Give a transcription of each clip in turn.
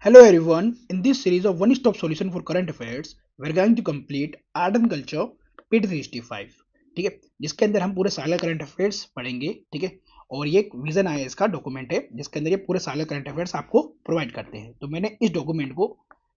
Hello everyone, in this series of one stop solution for current affairs, we are going to complete Art and Culture PT365। ठीक है, जिसके अंदर हम पूरे साल का करंट अफेयर्स पढ़ेंगे। ठीक है, और ये एक विजन आईएएस का डॉक्यूमेंट है जिसके अंदर ये पूरे साल का करंट अफेयर्स आपको प्रोवाइड करते हैं। तो मैंने इस डॉक्यूमेंट को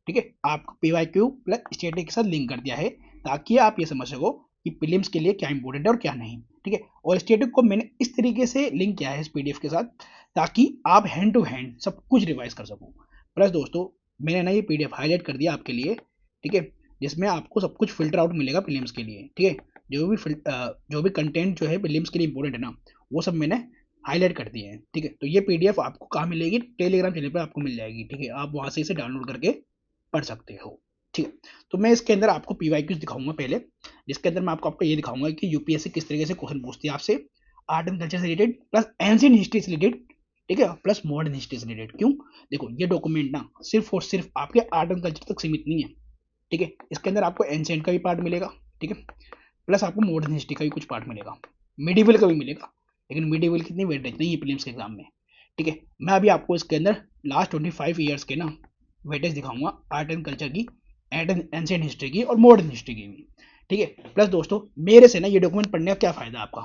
ठीक है आपको पीवाईक्यू प्लस स्टैटिक के साथ लिंक कर दिया है ताकि आप ये समझ सको कि प्रीलिम्स के लिए क्या इंपॉर्टेंट है और क्या नहीं। ठीक है, और स्टैटिक को मैंने इस तरीके से लिंक किया है इस पीडीएफ के साथ ताकि आप हैंड टू हैंड सब कुछ रिवाइज कर सको। प्लस दोस्तों, मैंने ना ये पीडीएफ हाईलाइट कर दिया आपके लिए। ठीक है, जिसमें आपको सब कुछ फिल्टर आउट मिलेगा प्रीलिम्स के लिए। ठीक है, जो भी कंटेंट जो है प्रीलिम्स के लिए इंपॉर्टेंट है ना, वो सब मैंने हाईलाइट कर दिए हैं। ठीक है, तो ये पीडीएफ आपको कहाँ मिलेगी? टेलीग्राम चैनल पर आपको मिल जाएगी। ठीक है, आप वहां से इसे डाउनलोड करके पढ़ सकते हो। ठीक है, तो मैं इसके अंदर आपको पीवाईक्यूज दिखाऊंगा पहले, जिसके अंदर मैं आपको ये दिखाऊंगा कि यूपीएससी किस तरीके से क्वेश्चन पूछती है आपसे आर्ट एंड कल्चर से रिलेटेड, प्लस एंशिएंट हिस्ट्री से रिलेटेड। ठीक है, प्लस मॉडर्न हिस्ट्री से रिलेटेड। क्यों? देखो, ये डॉक्यूमेंट ना सिर्फ और सिर्फ आपके आर्ट एंड कल्चर तक सीमित नहीं है। ठीक है, इसके अंदर आपको एंशिएंट का भी पार्ट मिलेगा। ठीक है, प्लस आपको मॉडर्न हिस्ट्री का भी कुछ पार्ट मिलेगा, मिडिवल का भी मिलेगा। लेकिन मिडिवल की इतनी वेटेज नहीं है प्रीलिम्स के एग्जाम में। ठीक है, मैं अभी आपको इसके अंदर लास्ट 25 ईयर्स के ना वेटेज दिखाऊंगा आर्ट एंड कल्चर की, एंशिएंट हिस्ट्री की और मॉडर्न हिस्ट्री की भी। ठीक है, प्लस दोस्तों, मेरे से ना ये डॉक्यूमेंट पढ़ने का क्या फायदा आपका?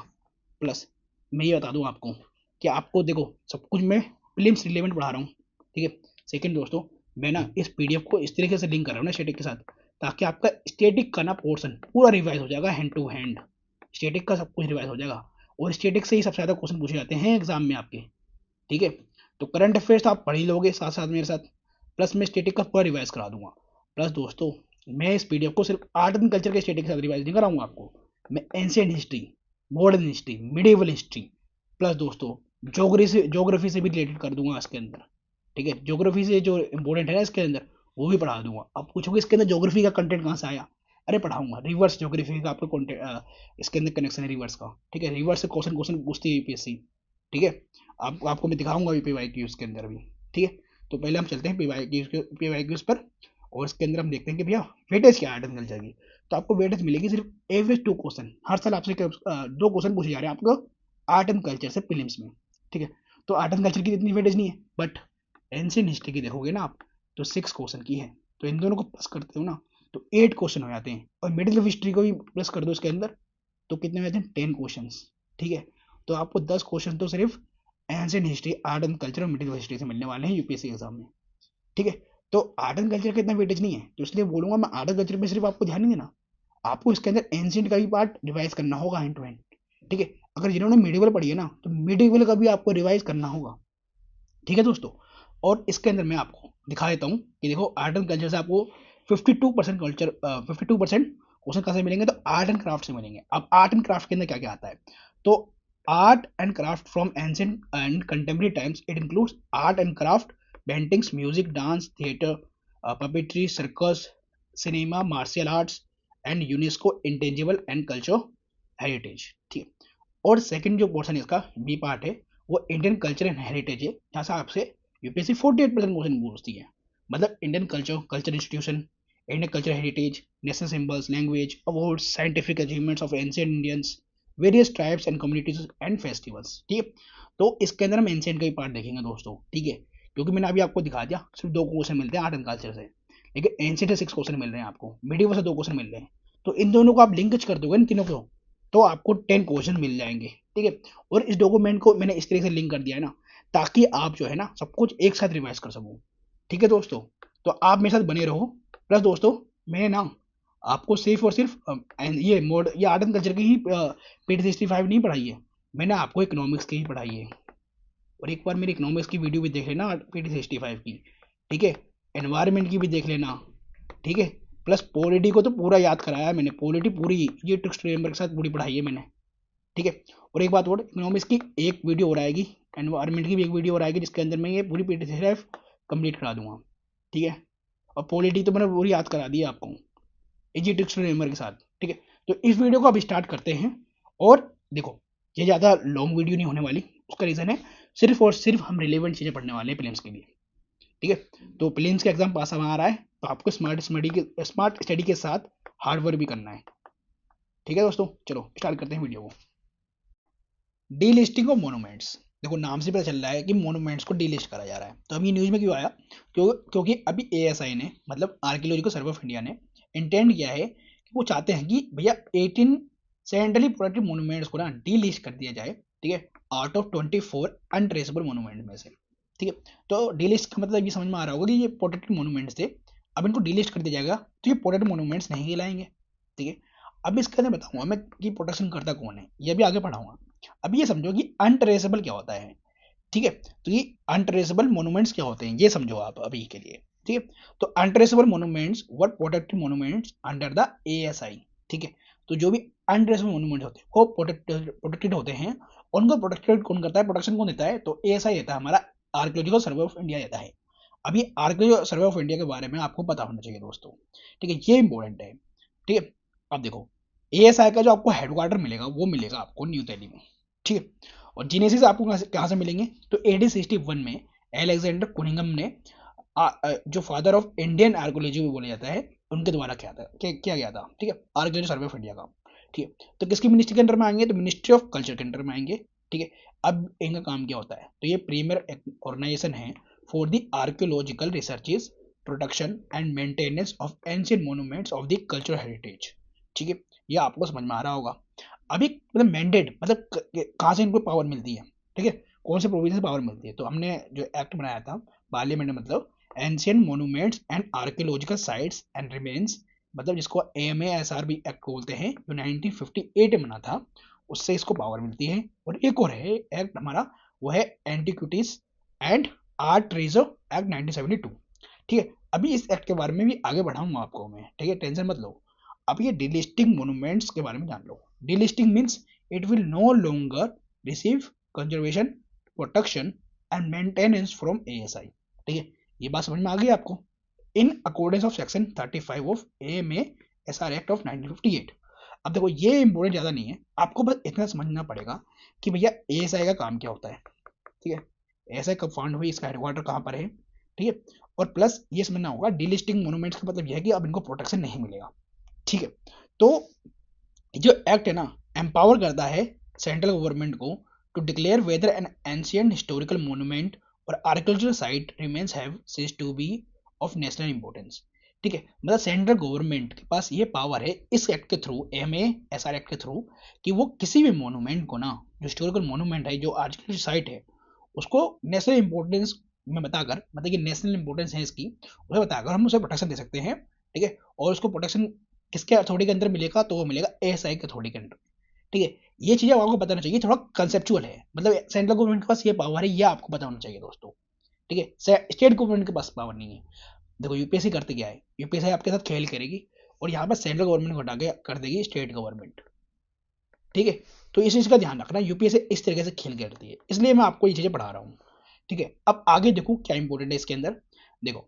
प्लस मैं ये बता दूं आपको कि आपको देखो सब कुछ मैं प्रीलिम्स रिलेवेंट पढ़ा रहा हूँ। ठीक है, सेकंड दोस्तों, मैं ना इस पीडीएफ को इस तरीके से लिंक कर रहा हूँ ना स्टैटिक के साथ, ताकि आपका स्टैटिक का ना पोर्शन पूरा रिवाइज हो जाएगा हैंड टू हैंड। स्टैटिक का सब कुछ रिवाइज हो जाएगा और स्टैटिक से ही सबसे ज़्यादा क्वेश्चन पूछे जाते हैं एग्जाम में आपके। ठीक है, तो करंट अफेयर्स आप पढ़ ही लोगे साथ साथ मेरे साथ, प्लस मैं स्टैटिक का पूरा रिवाइज करा दूंगा। प्लस दोस्तों, मैं इस पीडीएफ को सिर्फ आर्ट एंड कल्चर के स्टैटिक के साथ रिवाइज नहीं कराऊंगा आपको, मैं ancient history, modern history, medieval history, plus दोस्तों ज्योग्राफी से भी रिलेटेड कर दूंगा इसके अंदर। ठीक है, ज्योग्राफी से जो इंपॉर्टेंट है ना इसके अंदर, वो भी पढ़ा दूंगा। अब पूछोगे इसके अंदर ज्योग्राफी का कंटेंट कहाँ से आया? अरे पढ़ाऊंगा, रिवर्स ज्योग्राफी का आपको कंटेंट इसके अंदर कनेक्शन है रिवर्स का। ठीक है, रिवर्स से क्वेश्चन क्वेश्चन पूछती है यूपीएससी। ठीक है, आपको मैं दिखाऊंगा अभी पीवाईक्यूज के अंदर भी। ठीक है, तो पहले हम चलते हैं पीवाईक्यूज पर, और इसके अंदर हम देखते हैं कि भैया वेटेज क्या है आर्ट एंड कल्चर की। तो आपको वेटेज मिलेगी सिर्फ एवरेज 2 क्वेश्चन। हर साल आपसे 2 क्वेश्चन पूछे जा रहे हैं आपको आर्ट एंड कल्चर से प्रीलिम्स में। ठीक है, तो आर्ट एंड कल्चर की इतनी वेटेज नहीं है, बट एंशिएंट हिस्ट्री की देखोगे ना आप, तो 6 क्वेश्चन की है। तो इन दोनों को प्लस करते हो ना, तो 8 क्वेश्चन हो जाते हैं। और मिडिल ऑफ हिस्ट्री को भी प्लस कर दो इसके अंदर, तो कितने हो जाते हैं? 10 क्वेश्चन। ठीक है, तो आपको 10 क्वेश्चन तो सिर्फ ancient history, art and culture और मिडिल हिस्ट्री से मिलने वाले हैं यूपीएससी एग्जाम में। ठीक है, तो आर्ट एंड कल्चर का इतना वेटेज नहीं है, तो इसलिए बोलूंगा मैं आर्ट एंड कल्चर पे सिर्फ आपको ध्यान नहीं देना, आपको इसके अंदर एंशिएंट का भी पार्ट रिवाइज करना होगा हैंड टू हैंड। ठीक है, अगर जिन्होंने मिडिवल पढ़ी है ना, तो मिडिवल का भी आपको रिवाइज करना होगा। ठीक है दोस्तों, और इसके अंदर मैं आपको दिखा देता हूँ कि देखो आर्ट एंड कल्चर से आपको 52% कल्चर 52% क्वेश्चन कहाँ से मिलेंगे? तो आर्ट एंड क्राफ्ट से मिलेंगे। अब आर्ट एंड क्राफ्ट के अंदर क्या क्या आता है? तो art and craft from ancient and contemporary times, it includes art and craft, paintings, music, dance, theatre, puppetry, circus, cinema, martial arts and UNESCO intangible and culture heritage. ठीक है, और सेकंड जो पोर्शन है इसका बी पार्ट है, वो Indian culture and heritage है, जहाँ से आपसे यूपीएससी 48% क्वेश्चन पूछती है। मतलब Indian culture, culture institution, Indian culture heritage, national symbols, language, awards, scientific achievements of ancient Indians, various tribes and communities and festivals. ठीक है, तो इसके अंदर हम एंशिएंट का ही पार्ट देखेंगे दोस्तों। ठीक है, क्योंकि मैंने अभी आपको दिखा दिया सिर्फ 2 क्वेश्चन मिलते हैं आर्ट एंड कल्चर से, लेकिन एंशिएंट से 6 क्वेश्चन मिल रहे हैं आपको, मिडिवल से 2 क्वेश्चन मिल रहे हैं। तो इन दोनों को आप लिंक कर दोगे इन तीनों को, तो आपको 10 क्वेश्चन मिल जाएंगे। ठीक है, और इस डॉक्यूमेंट को मैंने इस तरीके से लिंक कर दिया है ना, ताकि आप जो है ना सब कुछ एक साथ रिवाइज कर सको। ठीक है दोस्तों, तो आप मेरे साथ बने रहो। प्लस दोस्तों, मैंने ना आपको सिर्फ और सिर्फ ये आर्ट एंड कल्चर की ही PT365 नहीं पढ़ाई है, मैंने आपको इकोनॉमिक्स की ही पढ़ाई है। और एक बार मेरी इकोनॉमिक्स की वीडियो भी देख लेना PT365 की। ठीक है, एनवायरनमेंट की भी देख लेना। ठीक है, प्लस पॉलिटी को तो पूरा याद कराया है मैंने, पॉलिटी पूरी ये टेक्स्ट फ्रेमवर्क के साथ पूरी पढ़ाई है मैंने। ठीक है, और एक बात और, इकोनॉमिक्स की एक वीडियो और आएगी, एनवायरनमेंट की भी एक वीडियो और आएगी, जिसके अंदर मैं ये पूरी PT365 कंप्लीट करा दूंगा। ठीक है, और पॉलिटी तो मैंने पूरी याद करा दी है आपको इजी टेक्स्ट फ्रेमवर्क के साथ। ठीक है, तो इस वीडियो को अब स्टार्ट करते हैं। और देखो, ये ज़्यादा लॉन्ग वीडियो नहीं होने वाली, उसका रीज़न है सिर्फ और सिर्फ हम रिलेवेंट चीज़ें पढ़ने वाले हैं प्रीलिम्स के लिए। ठीक है, तो प्रीलिम्स का एग्जाम पास आ रहा है, तो आपको स्मार्ट स्टडी के साथ हार्ड वर्क भी करना है। ठीक है दोस्तों, चलो स्टार्ट करते हैं वीडियो को। Delisting of monuments. देखो, नाम से पता चल रहा है कि मोनूमेंट्स को डीलिस्ट करा जा रहा है। तो अभी न्यूज़ में क्यों आया? क्योंकि अभी ASI ने मतलब आर्कियोलॉजिकल सर्वे ऑफ इंडिया ने इंटेंड किया है कि वो चाहते हैं कि भैया 18 सेंट्रली प्रोटेक्टेड मोन्यूमेंट्स को ना डीलिस्ट कर दिया जाए, ठीक है, आउट ऑफ 24 अनट्रेसेबल मोन्यूमेंट में से, ठीक है। तो डीलिस्ट का मतलब ये समझ में आ रहा होगा कि ये प्रोटेक्टेड मोन्यूमेंट्स थे, अब इनको डीलिस्ट कर दिया जाएगा तो ये प्रोटेक्टेड मोन्यूमेंट्स नहीं कहलाएंगे, ठीक है। अब इसके अंदर बताऊंगा मैं कि प्रोटेक्शन करता कौन है, ये भी आगे पढ़ाऊंगा। अब ये समझो कि अनट्रेसेबल क्या होता है, ठीक है। तो ये अनट्रेसेबल मोन्यूमेंट्स क्या होते हैं ये समझो आप अभी के लिए, ठीक है। तो untraceable monuments were protected monuments under the ASI, ठीक है। तो जो भी अनट्रेसेबल मोन्यूमेंट्स होते हैं वो प्रोटेक्टेड होते हैं, उनको प्रोटेक्टेड कौन करता है, प्रोटेक्शन कौन देता है, तो ASI देता है, हमारा आर्कियोलॉजिकल सर्वे ऑफ इंडिया देता है। अभी आर्कियोलॉजिकल सर्वे ऑफ इंडिया के बारे में आपको पता होना चाहिए दोस्तों, ठीक है, ये इंपॉर्टेंट है, ठीक है। अब देखो ASI का जो आपको हेडक्वार्टर मिलेगा वो मिलेगा आपको न्यू दिल्ली में, ठीक है। और जीनेसिस आपको कहाँ से मिलेंगे, तो 1861 में एलेक्जेंडर कुनिंगम ने जो फादर ऑफ इंडियन आर्कियोलॉजी भी बोला जाता है उनके द्वारा किया गया था, ठीक है, आर्कियोलॉजी सर्वे ऑफ इंडिया का, ठीक है। तो किसकी मिनिस्ट्री के अंडर में आएंगे, तो मिनिस्ट्री ऑफ कल्चर के अंडर में आएंगे, ठीक है। अब इनका काम क्या होता है, तो ये प्रीमियर ऑर्गेनाइजेशन है for the archaeological researches, protection and maintenance of ancient monuments of the cultural heritage, ठीक है। ये आपको समझ में आ रहा होगा। अभी मतलब मैंडेट मतलब कहाँ से इनको पावर मिलती है, ठीक है, कौन से प्रोविजन से पावर मिलती है, तो हमने जो एक्ट बनाया था पार्लियामेंट में, मतलब ancient monuments and archaeological sites and remains, मतलब जिसको AMASRB एक्ट बोलते हैं, जो 1958 में बना था, उससे इसको पावर मिलती है। और एक और है एक्ट हमारा, वो है antiquities and art treasure act 1972, ठीक है। अभी इस एक्ट के बारे में भी आगे बढ़ाऊंगा आपको मैं, ठीक है, टेंशन मत लो। अब ये डिलिस्टिंग मोन्यूमेंट्स के बारे में जान लो। Delisting means it will no longer receive conservation, protection and maintenance from ASI, ठीक है। ये बात समझ में आ गई आपको, in accordance of section 35 of AMASR act of 1958। अब देखो ये इंपॉर्टेंट ज़्यादा नहीं है, आपको बस इतना समझना पड़ेगा कि भैया ASI का काम क्या होता है, ठीक है, ASI कब फाउंड हुई, इसका हेडक्वार्टर कहाँ पर है, ठीक है। और प्लस ये समझना होगा डिलिस्टिंग मोन्यूमेंट्स का मतलब यह है कि अब इनको प्रोटेक्शन नहीं मिलेगा, ठीक है। तो जो एक्ट है ना एम्पावर करता है सेंट्रल गवर्नमेंट को to declare whether an ancient historical monument और archaeological site remains have ceased to be of national importance, ठीक है। मतलब सेंट्रल गवर्नमेंट के पास ये पावर है इस एक्ट के थ्रू, AMASR एक्ट के थ्रू, कि वो किसी भी मोन्यूमेंट को ना, जो हिस्टोरिकल मोन्यूमेंट है, जो आर्कियोलॉजिकल साइट है, उसको नेशनल इंपॉर्टेंस में बताकर, मतलब कि नेशनल इंपॉर्टेंस है इसकी, उसे बताकर हम उसे प्रोटेक्शन दे सकते हैं, ठीक है। और उसको प्रोटेक्शन किसके अथॉरिटी के अंदर मिलेगा, तो वो मिलेगा ASI के अथॉरिटी के अंदर, ठीक है। ये चीजें आपको बताना चाहिए, थोड़ा कंसेप्चुअल है, मतलब सेंट्रल गवर्नमेंट के पास ये पावर है, ये आपको पता होना चाहिए दोस्तों, ठीक है। स्टेट गवर्नमेंट के पास पावर नहीं है। देखो UPSC करते क्या है, UPSC आपके साथ खेल करेगी और यहाँ पर सेंट्रल गवर्नमेंट को हटा के कर देगी स्टेट गवर्नमेंट, ठीक है। तो इस चीज का ध्यान रखना, UPSC इस तरीके से खेल करती है, इसलिए मैं आपको ये चीजें पढ़ा रहा हूँ, ठीक है। अब आगे देखो क्या इंपॉर्टेंट है इसके अंदर, देखो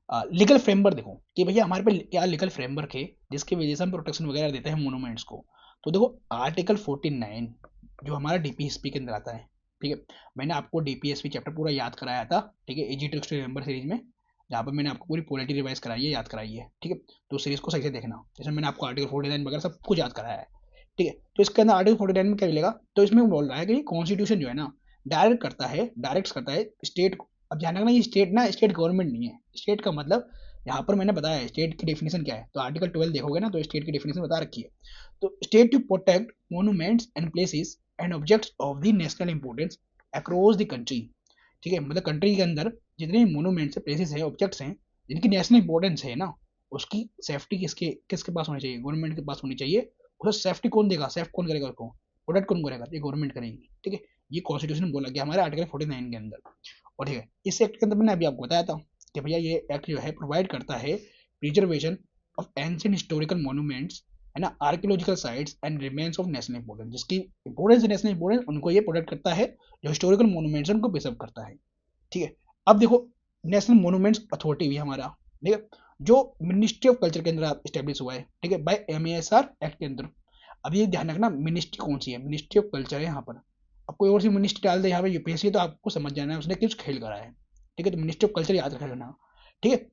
लीगल फ्रेमवर्क देखो कि भैया हमारे पे क्या लीगल फ्रेमवर्क है जिसकी वजह से हम प्रोटेक्शन वगैरह देते हैं मोनूमेंट्स को। तो देखो आर्टिकल 49 जो हमारा DPSP के अंदर आता है, ठीक है। मैंने आपको DPSP चैप्टर पूरा याद कराया था, ठीक है, easy tricks to remember series में, जहाँ पर मैंने आपको पूरी पॉलिटी रिवाइज कराई है, याद कराई है, ठीक है। तो सीरीज को सही से देखना, जैसे मैंने आपको आर्टिकल 49 वगैरह सब कुछ याद कराया है, ठीक है। तो इसके अंदर आर्टिकल 49 में क्या मिलेगा, तो इसमें बोल रहा है कि कॉन्स्टिट्यूशन जो है ना डायरेक्ट करता है स्टेट को। अब ध्यान रखना ये स्टेट ना स्टेट गवर्नमेंट नहीं है, स्टेट का मतलब यहाँ पर मैंने बताया है स्टेट की डेफिनेशन क्या है, तो आर्टिकल 12 देखोगे ना तो स्टेट की डेफिनेशन बता रखी है। तो state to protect monuments and places and objects of the national importance across the country, ठीक है। मतलब कंट्री के अंदर जितने मोन्यूमेंट्स है, प्लेसेस है, ऑब्जेक्ट्स हैं जिनकी नेशनल इंपॉर्टेंस है ना, उसकी सेफ्टी किसके किसके पास होनी चाहिए, गवर्नमेंट के पास होनी चाहिए। उसे सेफ्टी कौन देगा, सेफ्ट कौन करेगा, उसको प्रोटेक्ट कौन करेगा, ये गवर्नमेंट करेगी, ठीक है। ये कॉन्स्टिट्यूशन में बोला गया हमारे आर्टिकल 49 के अंदर। और ठीक है, इस एक्ट के अंदर मैंने अभी आपको बताया था कि भैया ये एक्ट जो है प्रोवाइड करता है preservation of ancient historical monuments है ना, archaeological sites and remains of national importance, जिसकी इंपॉर्टेंस नेशनल इंपॉर्टेंस उनको ये प्रोटेक्ट करता है, जो हिस्टोरिकल मॉन्यूमेंट्स उनको प्रिजर्व करता है, ठीक है। अब देखो नेशनल मॉन्यूमेंट्स अथॉरिटी भी हमारा, ठीक है, जो मिनिस्ट्री ऑफ कल्चर के अंदर स्टेब्लिश हुआ है, ठीक है, बाय AMASR एक्ट के अंदर। अब ये ध्यान रखना मिनिस्ट्री कौन सी है, मिनिस्ट्री ऑफ कल्चर है यहाँ पर। अब कोई और सी मिनिस्ट्री डाल दे यहाँ पे UPSC तो आपको समझ जाना है उसने किस खेल करा है, ठीक है। तो मिनिस्ट्री ऑफ कल्चर याद रखना, ठीक है।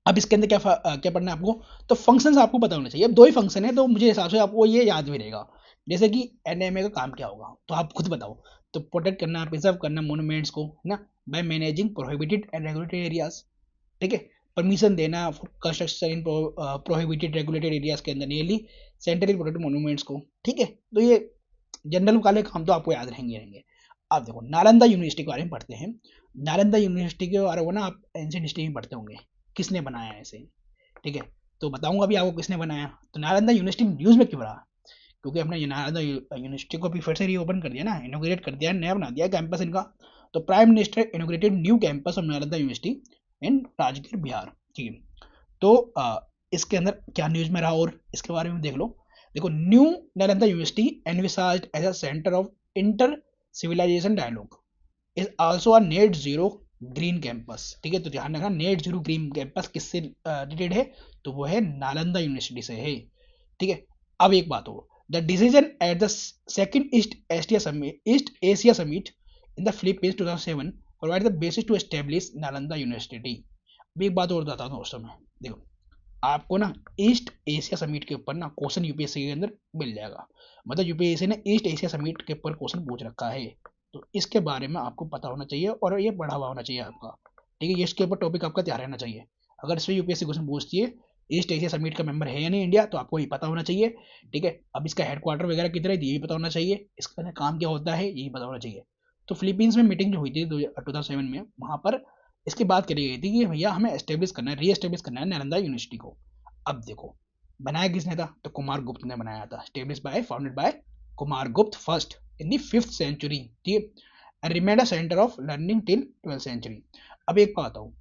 अब इसके अंदर क्या पढ़ना है आपको, तो फंक्शंस आपको पता होने चाहिए। अब दो ही फंक्शन है तो मुझे हिसाब से आपको ये याद भी रहेगा, जैसे कि NMA का काम क्या होगा, तो आप खुद बताओ। तो प्रोटेक्ट करना, प्रिजर्व करना मोन्यूमेंट्स को, है ना, by managing prohibited and regulated areas, ठीक है। परमिशन देना construction in prohibited regulated areas के अंदर नियरली सेंट्रली प्रोटेक्टेड मॉन्यूमेंट्स को, ठीक है। तो ये जनरल वाले काम तो आपको याद रहेंगे। अब देखो नालंदा यूनिवर्सिटी के बारे में पढ़ते हैं। नालंदा यूनिवर्सिटी के बारे में ना आप एंशिएंट हिस्ट्री में पढ़ते होंगे, किसने बनाया है इसे, ठीक है। तो बताऊंगा अभी आपको किसने बनाया। तो नालंदा यूनिवर्सिटी न्यूज़ में क्यों रहा, क्योंकि हमने नालंदा यूनिवर्सिटी को भी फिर से रीओपन कर दिया ना, इनोग्रेट कर दिया, नया बना दिया कैंपस इनका। तो prime minister inaugurated new campus of Nalanda university in Rajgir Bihar, ठीक है। तो इसके अंदर क्या न्यूज़ में रहा और इसके बारे में देख लो। देखो, new Nalanda university envisaged as a centre of inter civilisation dialogue is also a net zero green campus, ठीक है। तो ध्यान रखना, नेट जीरो ग्रीन कैंपस किससे रिलेटेड है, तो वो है नालंदा यूनिवर्सिटी से है, ठीक है। अब एक बात हो, the decision at the second East Asia summit in the Philippines 2007 provide the basis to establish Nalanda university. अब एक बात और बताता हूँ दोस्तों में, देखो आपको ना ईस्ट एशिया समिट के ऊपर ना क्वेश्चन यूपीएससी के अंदर मिल जाएगा। मतलब यूपीएससी ने ईस्ट एशिया समिट के ऊपर क्वेश्चन पूछ रखा है, तो इसके बारे में आपको पता होना चाहिए और ये पढ़ा हुआ होना चाहिए आपका, ठीक है। ये इसके ऊपर टॉपिक आपका तैयार रहना चाहिए। अगर इसमें यूपीएससी क्वेश्चन पूछती है ईस्ट एशिया समिट का मेंबर है या नहीं इंडिया, तो आपको ये पता होना चाहिए, ठीक है। अब इसका हेडक्वार्टर वगैरह किधर है ये भी पता होना चाहिए, इसका काम क्या होता है ये भी पता होना चाहिए। तो फिलीपींस में मीटिंग जो हुई थी 2007 में, वहाँ पर इसकी बात करी गई थी कि भैया हमें एस्टेब्लिश करना है, री एस्टेब्लिश करना है नालंदा यूनिवर्सिटी को। अब देखो बनाया किसने था, तो कुमार गुप्त ने बनाया था। Established by founded by Kumar Gupta first in the 5th century, ठीक है। Remained a centre of learning till 12th century. अब एक बात बताओ,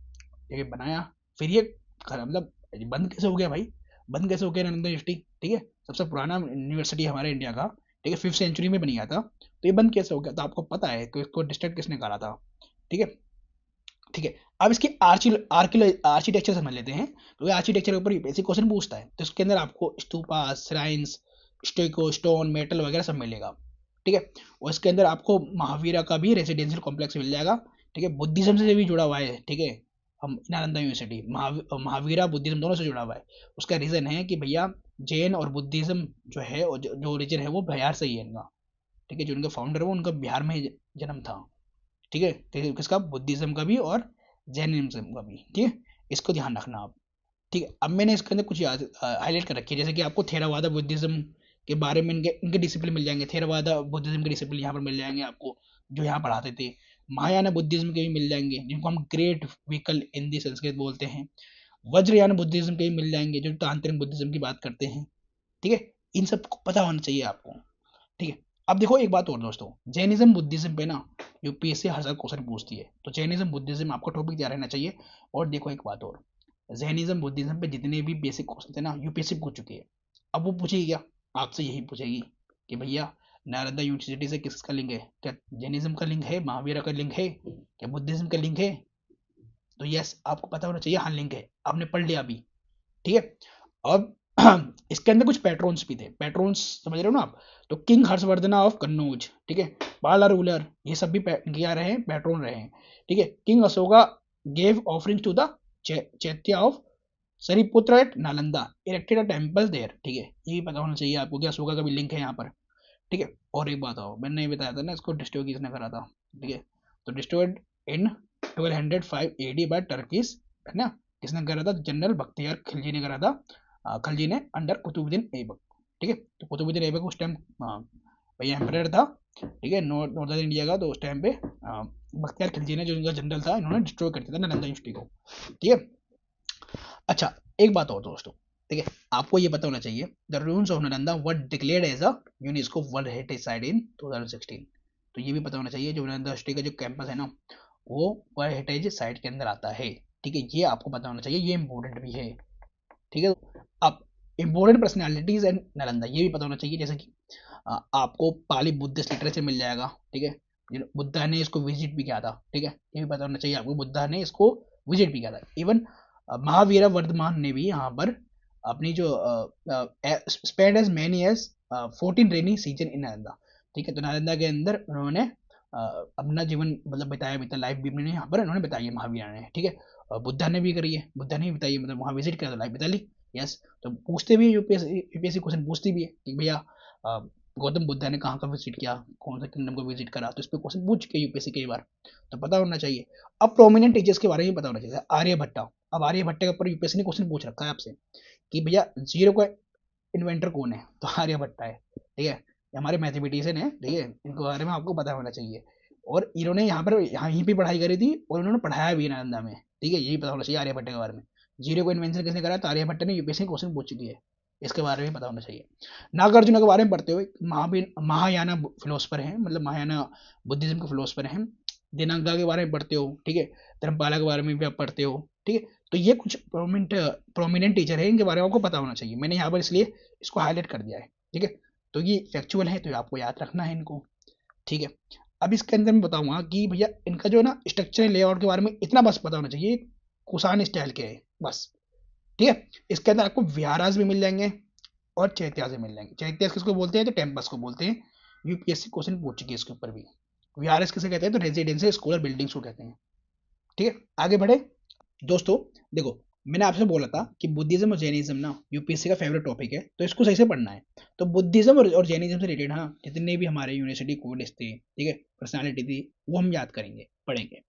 ये बनाया फिर ये मतलब बंद कैसे हो गया भाई, बंद कैसे हो गया नालंदा यूनिवर्सिटी, ठीक है। सबसे पुराना यूनिवर्सिटी हमारे इंडिया का, ठीक है, 5th सेंचुरी में बन गया था, तो ये बंद कैसे हो गया, तो आपको पता है कि इसको डिस्ट्रक्ट किसने करा था, ठीक है। ठीक है, अब इसकी आर्किटेक्चर समझ लेते हैं, क्योंकि आर्किटेक्चर के ऊपर बेसिक क्वेश्चन पूछता है। तो इसके अंदर आपको स्तूपा, श्राइन्स, स्टेको, स्टोन, मेटल वगैरह सब मिलेगा, ठीक है। और इसके अंदर आपको महावीरा का भी रेसिडेंशियल कॉम्प्लेक्स मिल जाएगा, ठीक है। बुद्धिज्म से भी जुड़ा हुआ है, ठीक है। हम नालंदा यूनिवर्सिटी महावीरा बुद्धिज्म दोनों से जुड़ा हुआ है। उसका रीजन है कि भैया जैन और बुद्धिज्म जो है, जो ओरिजिन है वो बिहार से ही है इनका, ठीक है। जो उनका फाउंडर है वो उनका बिहार में जन्म था, ठीक है। तो किसका, बुद्धिज्म का भी और जैनिज्म का भी, ठीक है। इसको ध्यान रखना आप, ठीक है। अब मैंने इसके अंदर कुछ हाईलाइट कर रखी है, जैसे कि आपको थेरावादा बुद्धिज्म के बारे में इनके इनके डिसिप्लिन मिल जाएंगे। थेरावादा बुद्धिज्म के डिसिप्लिन यहाँ पर मिल जाएंगे आपको, जो यहाँ पढ़ाते थे। महायान बुद्धिज्म के भी मिल जाएंगे, जिनको हम ग्रेट व्हीकल हिंदी संस्कृत बोलते हैं। वज्रयान बुद्धिज्म के भी मिल जाएंगे, जो तांत्रिक बुद्धिज्म की बात करते हैं, ठीक है। इन सबको पता होना चाहिए आपको, ठीक है। अब देखो एक बात और दोस्तों, जैनिज्म बुद्धिज्म पे ना यूपीएससी हर साल क्वेश्चन पूछती है, तो जैनिज्म बुद्धिज्म आपको टॉपिक तैयार रहना चाहिए। और देखो एक बात और, जैनिज्म बुद्धिज्म पे जितने भी बेसिक क्वेश्चन थे ना यूपीएससी पूछ चुकी है। अब वो पूछेगी क्या, आपसे यही पूछेगी कि भैया नालंदा यूनिवर्सिटी से किसका लिंक है, क्या जैनिज्म का लिंक है, महावीरा का लिंक है, क्या बुद्धिज्म का लिंक है। तो यस, आपको पता होना चाहिए, हाँ लिंक है, आपने पढ़ लिया अभी, ठीक है। अब इसके अंदर कुछ पैट्रोन्स भी थे, पैट्रोन्स समझ रहे हो ना आप। तो किंग हर्षवर्धना ऑफ कन्नौज, ठीक है, पाला रूलर, ये सब भी क्या रहे हैं, पैट्रोन रहे हैं, ठीक है। King Ashoka gave offering to the chaitya of Sariputra at Nalanda, erected a temple there, ठीक है। ये भी पता होना चाहिए आपको कि अशोका का भी लिंक है यहाँ पर, ठीक है। और एक बात आओ, मैंने ये बताया था ना इसको डिस्ट्रॉय किसने करा था, ठीक है। तो destroyed in 1205 AD by Turkish, है ना, किसने करा था, जनरल बख्तियार खिलजी ने करा था, खलजी ने अंडर कुतुबुद्दीन ऐबक, ठीक है। तो कुतुबुद्दीन ऐबक उस टाइम भैया एम्परर था, ठीक है, नॉर्दर्न इंडिया का। तो उस टाइम पे बख्तियार खिलजी ने, जो इनका जनरल था, इन्होंने डिस्ट्रॉय कर दिया था नालंदा यूनिवर्सिटी को, ठीक है। अच्छा एक बात और दोस्तों, ठीक है, आपको ये पता होना चाहिए, the ruins of Nalanda were declared as a UNESCO world heritage site in 2016। तो ये भी पता होना चाहिए, जो नालंदा यूनिवर्सिटी का जो कैंपस है ना, वो वर्ल्ड हेरिटेज साइट के अंदर आता है, ठीक है। ये आपको पता होना चाहिए, ये इंपॉर्टेंट भी है, ठीक है। अब इम्पोर्टेंट पर्सनैलिटीज एंड नालंदा, ये भी पता होना चाहिए, जैसे कि आपको पाली बुद्धिस्ट लिटरेचर मिल जाएगा, ठीक है। बुद्धा ने इसको विजिट भी किया था, ठीक है, ये भी पता होना चाहिए आपको, बुद्धा ने इसको विजिट भी किया था। इवन महावीरा वर्धमान ने भी यहाँ पर अपनी जो spend as many as 14 rainy season in Nalanda, ठीक है। तो नालंदा के अंदर उन्होंने अपना जीवन मतलब बिताया बीता लाइफ भी अपने यहाँ पर उन्होंने बताई है महावीरा ने, ठीक है। बुद्धा ने भी करी है, बुद्धा ने भी बताई है, मतलब वहाँ विजिट किया तो लाइफ बिता ली, यस। तो पूछते भी यूपीएससी क्वेश्चन पूछती भी है कि भैया गौतम बुद्धा ने कहाँ का विजिट किया, कौन सा किंगडम को विजिट करा, तो इस पर क्वेश्चन पूछ के यूपीएससी कई बार, तो पता होना चाहिए। अब प्रोमिनेंट टीचर्स के बारे में पता होना चाहिए, आर्यभट्टा, अब आर्यभट्ट के ऊपर यूपीएससी ने क्वेश्चन पूछ रखा है आपसे कि भैया जीरो का इन्वेंटर कौन है, तो आर्यभट्ट है, ठीक है। ये हमारे मैथमेटिशियन है, ठीक है, इनको बारे में आपको पता होना चाहिए। और इन्होंने यहाँ पर यहीं पे पढ़ाई करी थी और इन्होंने पढ़ाया भी नालंदा में, ठीक है, यही पता होना चाहिए आर्यभट्ट के बारे में। जीरो को इन्वेंशन किसने करा, तो आर्यभट्ट ने यूपीएससी क्वेश्चन पूछ चुकी है, इसके बारे में पता होना चाहिए। नागार्जुन के बारे में पढ़ते हुए महायाना फिलोसफर हैं, मतलब महायाना बुद्धिज्म के फिलोसफर हैं। दिनांगा के बारे में पढ़ते हो, ठीक है, धर्मपाला के बारे में भी आप पढ़ते हो, ठीक है। तो ये कुछ प्रोमिनेंट टीचर है, इनके बारे में आपको पता होना चाहिए, मैंने यहाँ पर इसलिए इसको हाईलाइट कर दिया है, ठीक है। तो ये फैक्चुअल है, तो आपको याद रखना है इनको, ठीक है। अब इसके अंदर मैं बताऊंगा कि भैया इनका जो है ना स्ट्रक्चर लेआउट के बारे में इतना बस पता होना चाहिए, कुषाण स्टाइल के है बस, ठीक है। इसके अंदर आपको विहारास भी मिल जाएंगे और चैत्यास भी मिल जाएंगे। चैत्यास किसको बोलते हैं, तो टेम्पल्स को बोलते हैं, यूपीएससी क्वेश्चन पूछ चुकी है इसके ऊपर भी। विहारस किसे कहते हैं, तो रेजिडेंशियल स्कॉलर बिल्डिंग्स को कहते हैं, ठीक है। आगे बढ़े दोस्तों, देखो मैंने आपसे बोला था कि बुद्धिज्म और जैनिज्म ना यूपीएससी का फेवरेट टॉपिक है, तो इसको सही से पढ़ना है। तो बुद्धिज्म और जैनिज्म से रिलेटेड हाँ जितने भी हमारे यूनिवर्सिटी कोड्स थे, ठीक है, पर्सनालिटी थी, वो हम याद करेंगे, पढ़ेंगे।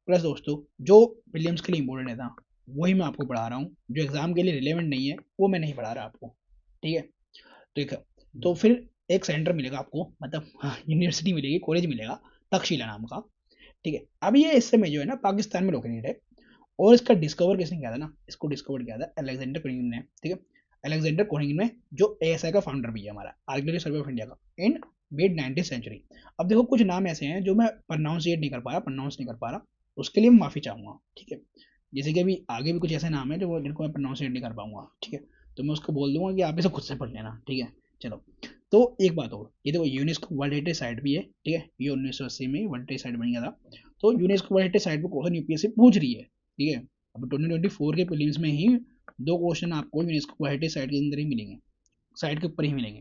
प्लस दोस्तों जो विलियम्स के लिए इंपॉर्टेंट है ना, वही मैं आपको पढ़ा रहा हूँ, जो एग्जाम के लिए रिलेवेंट नहीं है वो मैं नहीं पढ़ा रहा आपको, ठीक है। ठीक है, तो फिर एक सेंटर मिलेगा आपको, मतलब यूनिवर्सिटी मिलेगी, कॉलेज मिलेगा, तक्षशिला नाम का, ठीक है। अब ये इस समय जो है ना पाकिस्तान में लोकेटेड है, और इसका डिस्कवर किसने किया था ना, इसको डिस्कवर किया था अलेक्जेंडर कोनिंगन ने, ठीक है। अलेक्जेंडर कोनिंगन ने जो एएसआई का फाउंडर भी है हमारा, आर्कियोलॉजिकल सर्वे ऑफ इंडिया का, इन मिड 19th सेंचुरी। अब देखो कुछ नाम ऐसे हैं जो मैं प्रोनाउंसिएट नहीं कर पा रहा, प्रोनाउंस नहीं कर पा रहा, उसके लिए मैं माफी चाहूंगा, ठीक है। जैसे कि अभी आगे भी कुछ ऐसे नाम है जो जिनको मैं प्रोनाउंसिएट नहीं कर पाऊंगा, ठीक है, तो मैं उसको बोल दूंगा कि आप इसे खुद से पढ़ लेना, ठीक है। चलो, तो एक बात और, ये देखो यूनेस्को वर्ल्ड हेरिटेज साइट भी है, ठीक है, ये 1980 में वर्ल्ड हेरिटेज साइट बन गया था। तो यूनेस्को वर्ल्ड हेरिटेज साइट पर क्वेश्चन यूपीएससी पूछ रही है, ठीक है। अब 2024 के प्रीलिम्स में ही दो क्वेश्चन आपको यूनेस्को वर्ल्ड हेरिटेज साइट के अंदर ही मिलेंगे, साइट के ऊपर ही मिलेंगे,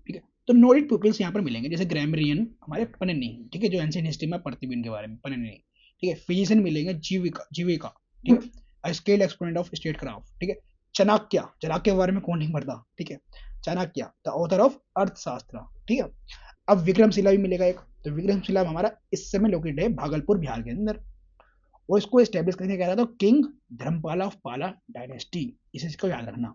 ठीक है। तो नोटेड पीपल्स यहाँ पर मिलेंगे, जैसे ग्रामरियन हमारे पन्नी, ठीक है, जो एंशिएंट हिस्ट्री में पढ़ती भी इनके बारे में, पन्नी, ठीक है। फिजिशियन मिलेंगे जीविका, जीविका, ठीक है, scale exponent of state craft, ठीक है। चाणक्य, चाणक्य के बारे में कौन नहीं पढ़ता, ठीक है, चाणक्य द ऑथर ऑफ अर्थशास्त्र, ठीक है। अब विक्रमशिला भी मिलेगा एक, तो विक्रमशिला हमारा इस समय लोकेटेड है भागलपुर बिहार के अंदर, और इसको एस्टेब्लिश करने कह रहा था किंग धर्मपाला ऑफ पाला डायनेस्टी, इसे इसको याद रखना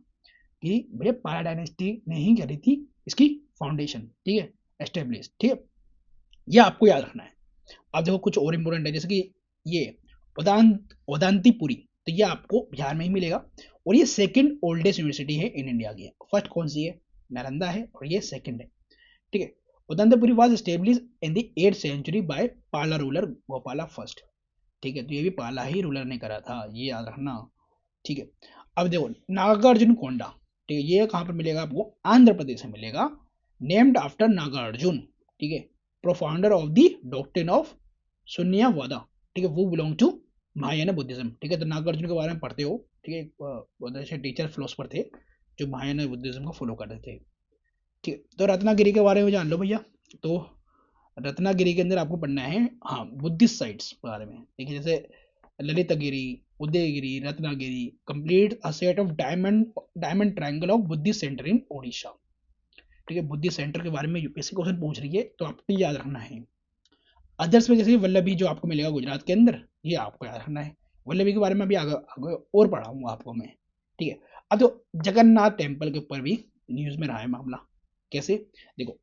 कि भैया पाला डायनेस्टी ने ही करी थी इसकी फाउंडेशन, ठीक है, एस्टेब्लिश, ठीक है, ये आपको याद रखना है। अब देखो कुछ और इंपॉर्टेंट है, जैसे कि ये उदांतीपुरी, तो ये आपको बिहार में ही मिलेगा, और ये सेकंड ओल्डेस्ट यूनिवर्सिटी है इन इंडिया की। फर्स्ट कौन सी है, नालंदा है, और ये सेकंड है, ठीक है। Udantapuri was establish in the 8th century by Pala ruler Gopala first, ठीक है, तो ये भी पाला ही रूलर ने करा था, ये याद रखना, ठीक है। अब देखो नागार्जुन कोंडा, ठीक है, ये कहाँ पर मिलेगा आपको, आंध्र प्रदेश में मिलेगा, नेम्ड आफ्टर नागार्जुन, ठीक है, प्रोफाउंडर ऑफ द डॉक्ट्रिन ऑफ शून्यवादा, ठीक है, वो बिलोंग टू महायाना बुद्धिज्म, ठीक है। तो नागार्जुन के बारे में पढ़ते हो, ठीक है, बहुत अच्छे टीचर फिलोसफर थे जो महायाना बुद्धिज्म को फॉलो करते थे, ठीक है। तो रत्नागिरी के बारे में जान लो भैया, तो रत्नागिरी के अंदर आपको पढ़ना है हाँ बुद्धिस्ट साइट्स के बारे में, देखिए जैसे Lalitgiri, Udayagiri, Ratnagiri, complete a set of diamond triangle of Buddhist centre in Odisha, ठीक है। बुद्धिस्ट सेंटर के बारे में यूपीएससी क्वेश्चन पूछ रही है, तो आपको याद रखना है। अदर्स में जैसे वल्लभी जो आपको मिलेगा गुजरात के अंदर, ये आपको याद रखना है। वल्लभी के बारे में अभी आगे आगे और पढ़ाऊंगा आपको मैं, ठीक है। अब तो जगन्नाथ टेम्पल के ऊपर भी न्यूज में रहा है मामला, कैसे, देखो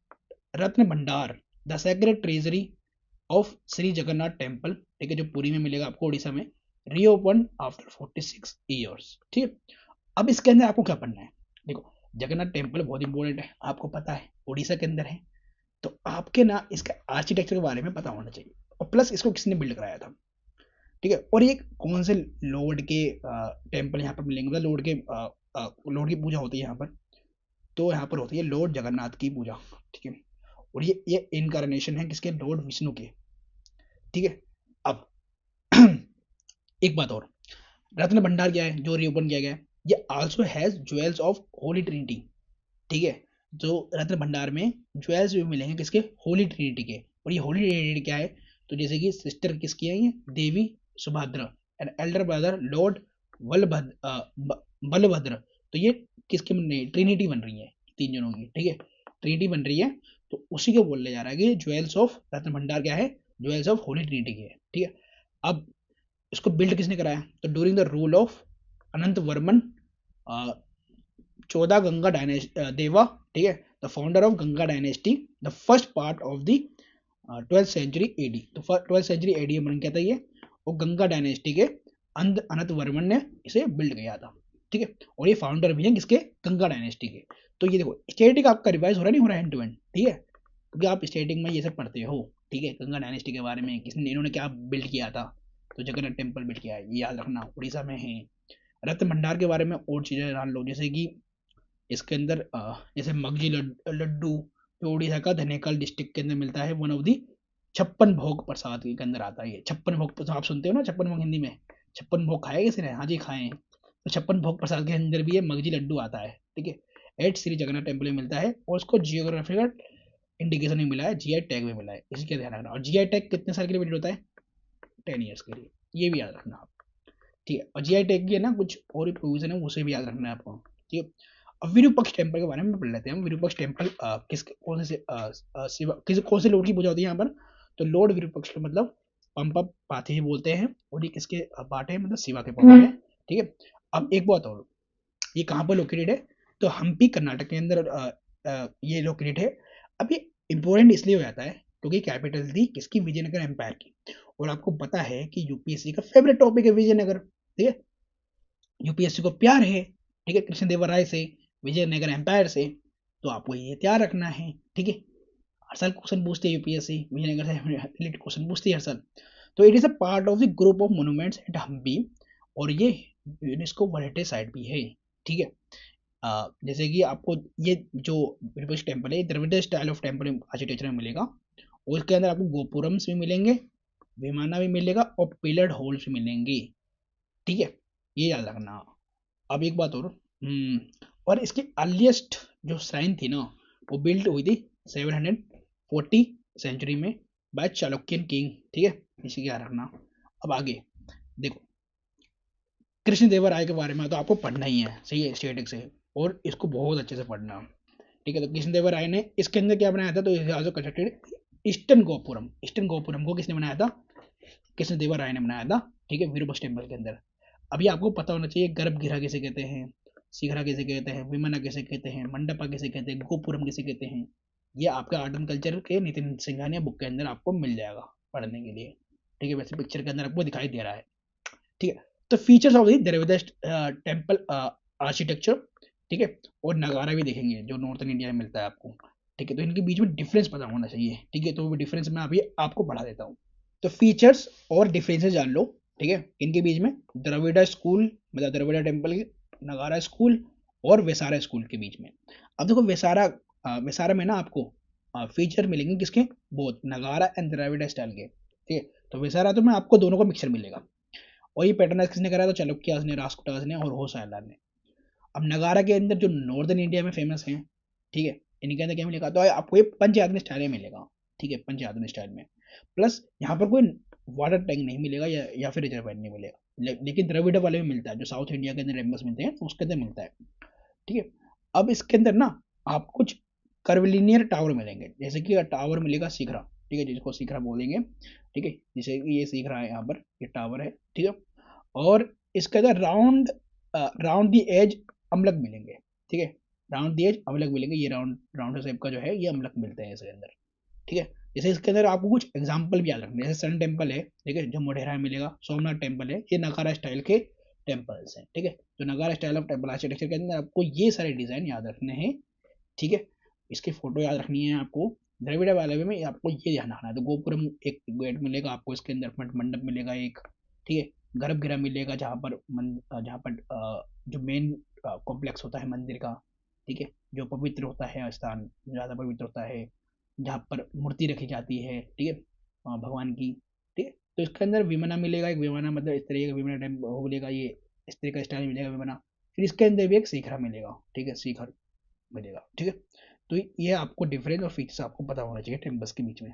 रत्न भंडार the sacred treasury of Shri Jagannath temple, ठीक है, जो पुरी में मिलेगा आपको उड़ीसा में, रीओपन आफ्टर 46 ईयर्स, ठीक है। अब इसके अंदर आपको क्या पढ़ना है, देखो जगन्नाथ टेम्पल बहुत इंपॉर्टेंट है, आपको पता है उड़ीसा के अंदर है, तो आपके ना इसका आर्किटेक्चर के बारे में पता होना चाहिए, और प्लस इसको किसने बिल्ड कराया था, ठीक है। और ये कौन से लॉर्ड के टेम्पल यहाँ पर मिलेंगे, मतलब लॉर्ड की पूजा होती है यहाँ पर, तो यहाँ पर होती है लॉर्ड जगन्नाथ की पूजा, ठीक है। और ये इनकारनेशन है किसके, लॉर्ड विष्णु के, ठीक है। अब एक बात और, रत्न भंडार क्या है जो रीओपन किया गया है, ये also has jewels of Holi Trinity, ठीक है। जो रत्न भंडार में ज्वेल्स भी मिलेंगे किसके, होली ट्रिनिटी के, और ये होली ट्रिनिटी क्या है, तो जैसे कि सिस्टर किसकी है, ये Devi Subhadra and elder brother lord Balabhadra, तो ये किसकी बन रही है, ट्रिनिटी बन रही है तीन जनों की, ठीक है, ट्रिनिटी बन रही है, तो उसी को बोलने जा रहा है कि ज्वेल्स ऑफ रत्न भंडार क्या है, ज्वेल्स ऑफ होली ट्रिनिटी के है, ठीक है। अब इसको बिल्ड किसने कराया? तो during the rule of Anant Varman 14 Ganga Deva, ठीक है, the founder of Ganga dynasty, the first part of the 12th century AD. तो 12th सेंचुरी एडी में बन गया था ये, और गंगा डायनेस्टी के अनंत वर्मन ने इसे बिल्ड किया था, ठीक है। और ये फाउंडर भी है किसके? गंगा डायनेस्टी के। तो ये देखो स्टैटिक आपका रिवाइज हो रहा नहीं हो रहा है, एंड टू एंड, ठीक है, क्योंकि आप स्टैटिक में ये सब पढ़ते हो, ठीक है। गंगा डायनेस्टी के बारे में किसने, इन्होंने क्या बिल्ड किया था, तो जगन्नाथ टेम्पल बिल्ड किया है, ये याद रखना, उड़ीसा में है। रत्न भंडार के बारे में और चीजें जान लो, जैसे कि इसके अंदर जैसे मगजी लड्डू, जो उड़ीसा का धनेकल डिस्ट्रिक्ट के अंदर मिलता है, वन ऑफ दी 56 भोग प्रसाद के अंदर आता है ये। 56 भोग प्रसाद आप सुनते हो ना, 56 भोग हिंदी में, 56 भोग खाए किसी ने? हाँ जी खाए हैं। तो 56 भोग प्रसाद के अंदर भी ये मगजी लड्डू आता है, ठीक है। एट श्री जगन्नाथ टेम्पल में मिलता है, और उसको जियोग्राफिकल इंडिकेशन भी मिला है, जीआई टैग भी मिला है, इसी का ध्यान रखना। और जीआई टैग कितने साल के लिए वैलिड होता है? 10 ईयर्स के लिए, ये भी याद रखना आप, ठीक है। और जीआई टैग की है ना कुछ और भी प्रोविजन है, उसे भी याद रखना है आपको, ठीक है। अब विरूपक्ष टेम्पल के बारे में पढ़ लेते हैं हम। विरूपक्ष टेम्पल किस कौन से कौन से लॉर्ड की पूजा होती है यहाँ पर? तो लॉर्ड विरूपक्ष का मतलब पंपा पाथी बोलते हैं, और ये किसके पार्ट है? मतलब शिवा के पार्ट है, ठीक है। अब एक बात और, ये कहाँ पर लोकेटेड है? तो हम्पी कर्नाटक के अंदर ये लोकेटेड है। अब ये इंपॉर्टेंट इसलिए हो जाता है क्योंकि कैपिटल थी किसकी? विजयनगर एम्पायर की। और आपको पता है कि यूपीएससी का फेवरेट टॉपिक है विजयनगर, ठीक है। यूपीएससी को प्यार है, ठीक है, कृष्णदेवराय से, विजयनगर एम्पायर से, तो आपको ये तैयार रखना है, ठीक है। हर साल क्वेश्चन पूछते हैं यूपीएससी, विजयनगर से रिलेटेड क्वेश्चन पूछती है हर साल। तो it is a part of the group of monuments at Hampi, और ये यूनेस्को वर्ल्ड हेरिटेज साइट भी है, ठीक है। जैसे कि आपको ये जो विरूपाक्ष टेम्पल है, Dravida style of temple architecture में मिलेगा, और इसके अंदर आपको गोपुरम्स भी मिलेंगे, विमाना भी मिलेगा, और पिलर्ड हॉल्स भी मिलेंगे, ठीक है, ये याद रखना। अब एक बात और, और इसकी अर्लीस्ट जो श्राइन थी ना, वो बिल्ड हुई थी 740 सेंचुरी में बाय चालुक्यन किंग, ठीक है, इसी याद रखना। अब आगे देखो, कृष्णदेवराय के बारे में तो आपको पढ़ना ही है, सही है, स्टेटिक से, और इसको बहुत अच्छे से पढ़ना, ठीक है। तो कृष्णदेवराय ने इसके अंदर क्या बनाया था? तो also constructed eastern gopuram. Eastern gopuram को किसने बनाया था? कृष्णदेवराय ने बनाया था, ठीक है, विरूपाक्ष टेम्पल के अंदर। अभी आपको पता होना चाहिए गर्भगृह किसे कहते हैं, शिखरा किसे कहते हैं, विमाना किसे कहते हैं, मंडपा किसे कहते हैं, गोपुरम किसे कहते हैं। ये आपका आर्ट एंड कल्चर के नितिन सिंघानिया बुक के अंदर आपको मिल जाएगा पढ़ने के लिए, ठीक है। वैसे पिक्चर के अंदर आपको दिखाई दे रहा है, ठीक है। तो features of the Dravida temple architecture, ठीक है, और नगारा भी देखेंगे जो नॉर्थन इंडिया में मिलता है आपको, ठीक है। तो इनके बीच में डिफरेंस पता होना चाहिए, ठीक है। तो वो डिफरेंस मैं अभी आपको बढ़ा देता हूँ। तो फीचर्स और डिफरेंसेस जान लो, ठीक है, इनके बीच में द्रविड़ा स्कूल, मतलब द्रविड़ा टेम्पल, नगारा स्कूल और वेसारा स्कूल के बीच में। अब देखो वेसारा में ना आपको फीचर मिलेंगे किसके? बोथ नगारा एंड द्रविड़ा स्टाइल के, ठीक है। तो वेसारा तो में आपको दोनों का मिक्सचर मिलेगा, और ये पैटर्नाइज किसने करा? तो चालुक्यास ने, राष्ट्रकूटास ने और होयसाला ने। अब नगारा के अंदर जो नॉर्दर्न इंडिया में फेमस है, ठीक है, इनके अंदर क्या मिलेगा? तो आपको ये पंचयात्न स्टाइल में मिलेगा, ठीक है, पंचयात्न स्टाइल में। प्लस यहाँ पर कोई वाटर टैंक नहीं मिलेगा, या फिर रिजर्वायर नहीं मिलेगा, लेकिन द्रविड़ वाले में मिलता है, जो साउथ इंडिया के अंदर रेम्बस मिलते हैं उसके अंदर मिलता है, ठीक है। अब इसके अंदर ना आपको कुछ कर्वलिनियर टावर मिलेंगे, जैसे कि टावर मिलेगा शिखरा, ठीक है, जिसको शिखरा बोलेंगे, ठीक है, जैसे कि ये शिखरा है, यहाँ पर ये टावर है, ठीक है। और इसके अंदर राउंड दी एज अमलक मिलेंगे, ठीक है, राउंड दी एज अमलक मिलेंगे, ये राउंड शेप का जो है ये अमलक मिलते हैं इसके अंदर, ठीक है। जैसे इसके अंदर आपको कुछ एग्जाम्पल भी याद रखना है, जैसे सन टेम्पल है, ठीक है, जो मोढेरा में मिलेगा, सोमनाथ टेम्पल है, ये नगारा स्टाइल के टेम्पल्स हैं, ठीक है। तो नगारा स्टाइल ऑफ टेम्पल आर्किटेक्चर के अंदर आपको ये सारे डिजाइन याद रखने हैं, ठीक है। इसकी फोटो याद रखनी है आपको। द्रविड़ वाले में आपको ये ध्यान रखना है। तो गोपुरम एक गेट मिलेगा आपको, इसके अंदर मंडप मिलेगा एक, ठीक है, गर्भगृह मिलेगा जहाँ पर जो मेन कॉम्प्लेक्स होता है मंदिर का, ठीक है, जो पवित्र होता है स्थान, ज़्यादा पवित्र होता है, जहाँ पर मूर्ति रखी जाती है, ठीक है, भगवान की, ठीक है। तो इसके अंदर विमाना मिलेगा, एक विमाना मतलब इस तरीके का विमाना टाइप वो मिलेगा, ये इस तरीके का स्टाइल मिलेगा विमाना। फिर इसके अंदर भी एक शिखरा मिलेगा, ठीक है, शिखर मिलेगा, ठीक है। तो ये आपको डिफरेंस और फीचर्स आपको पता होना चाहिए टेम्पल्स के बीच में,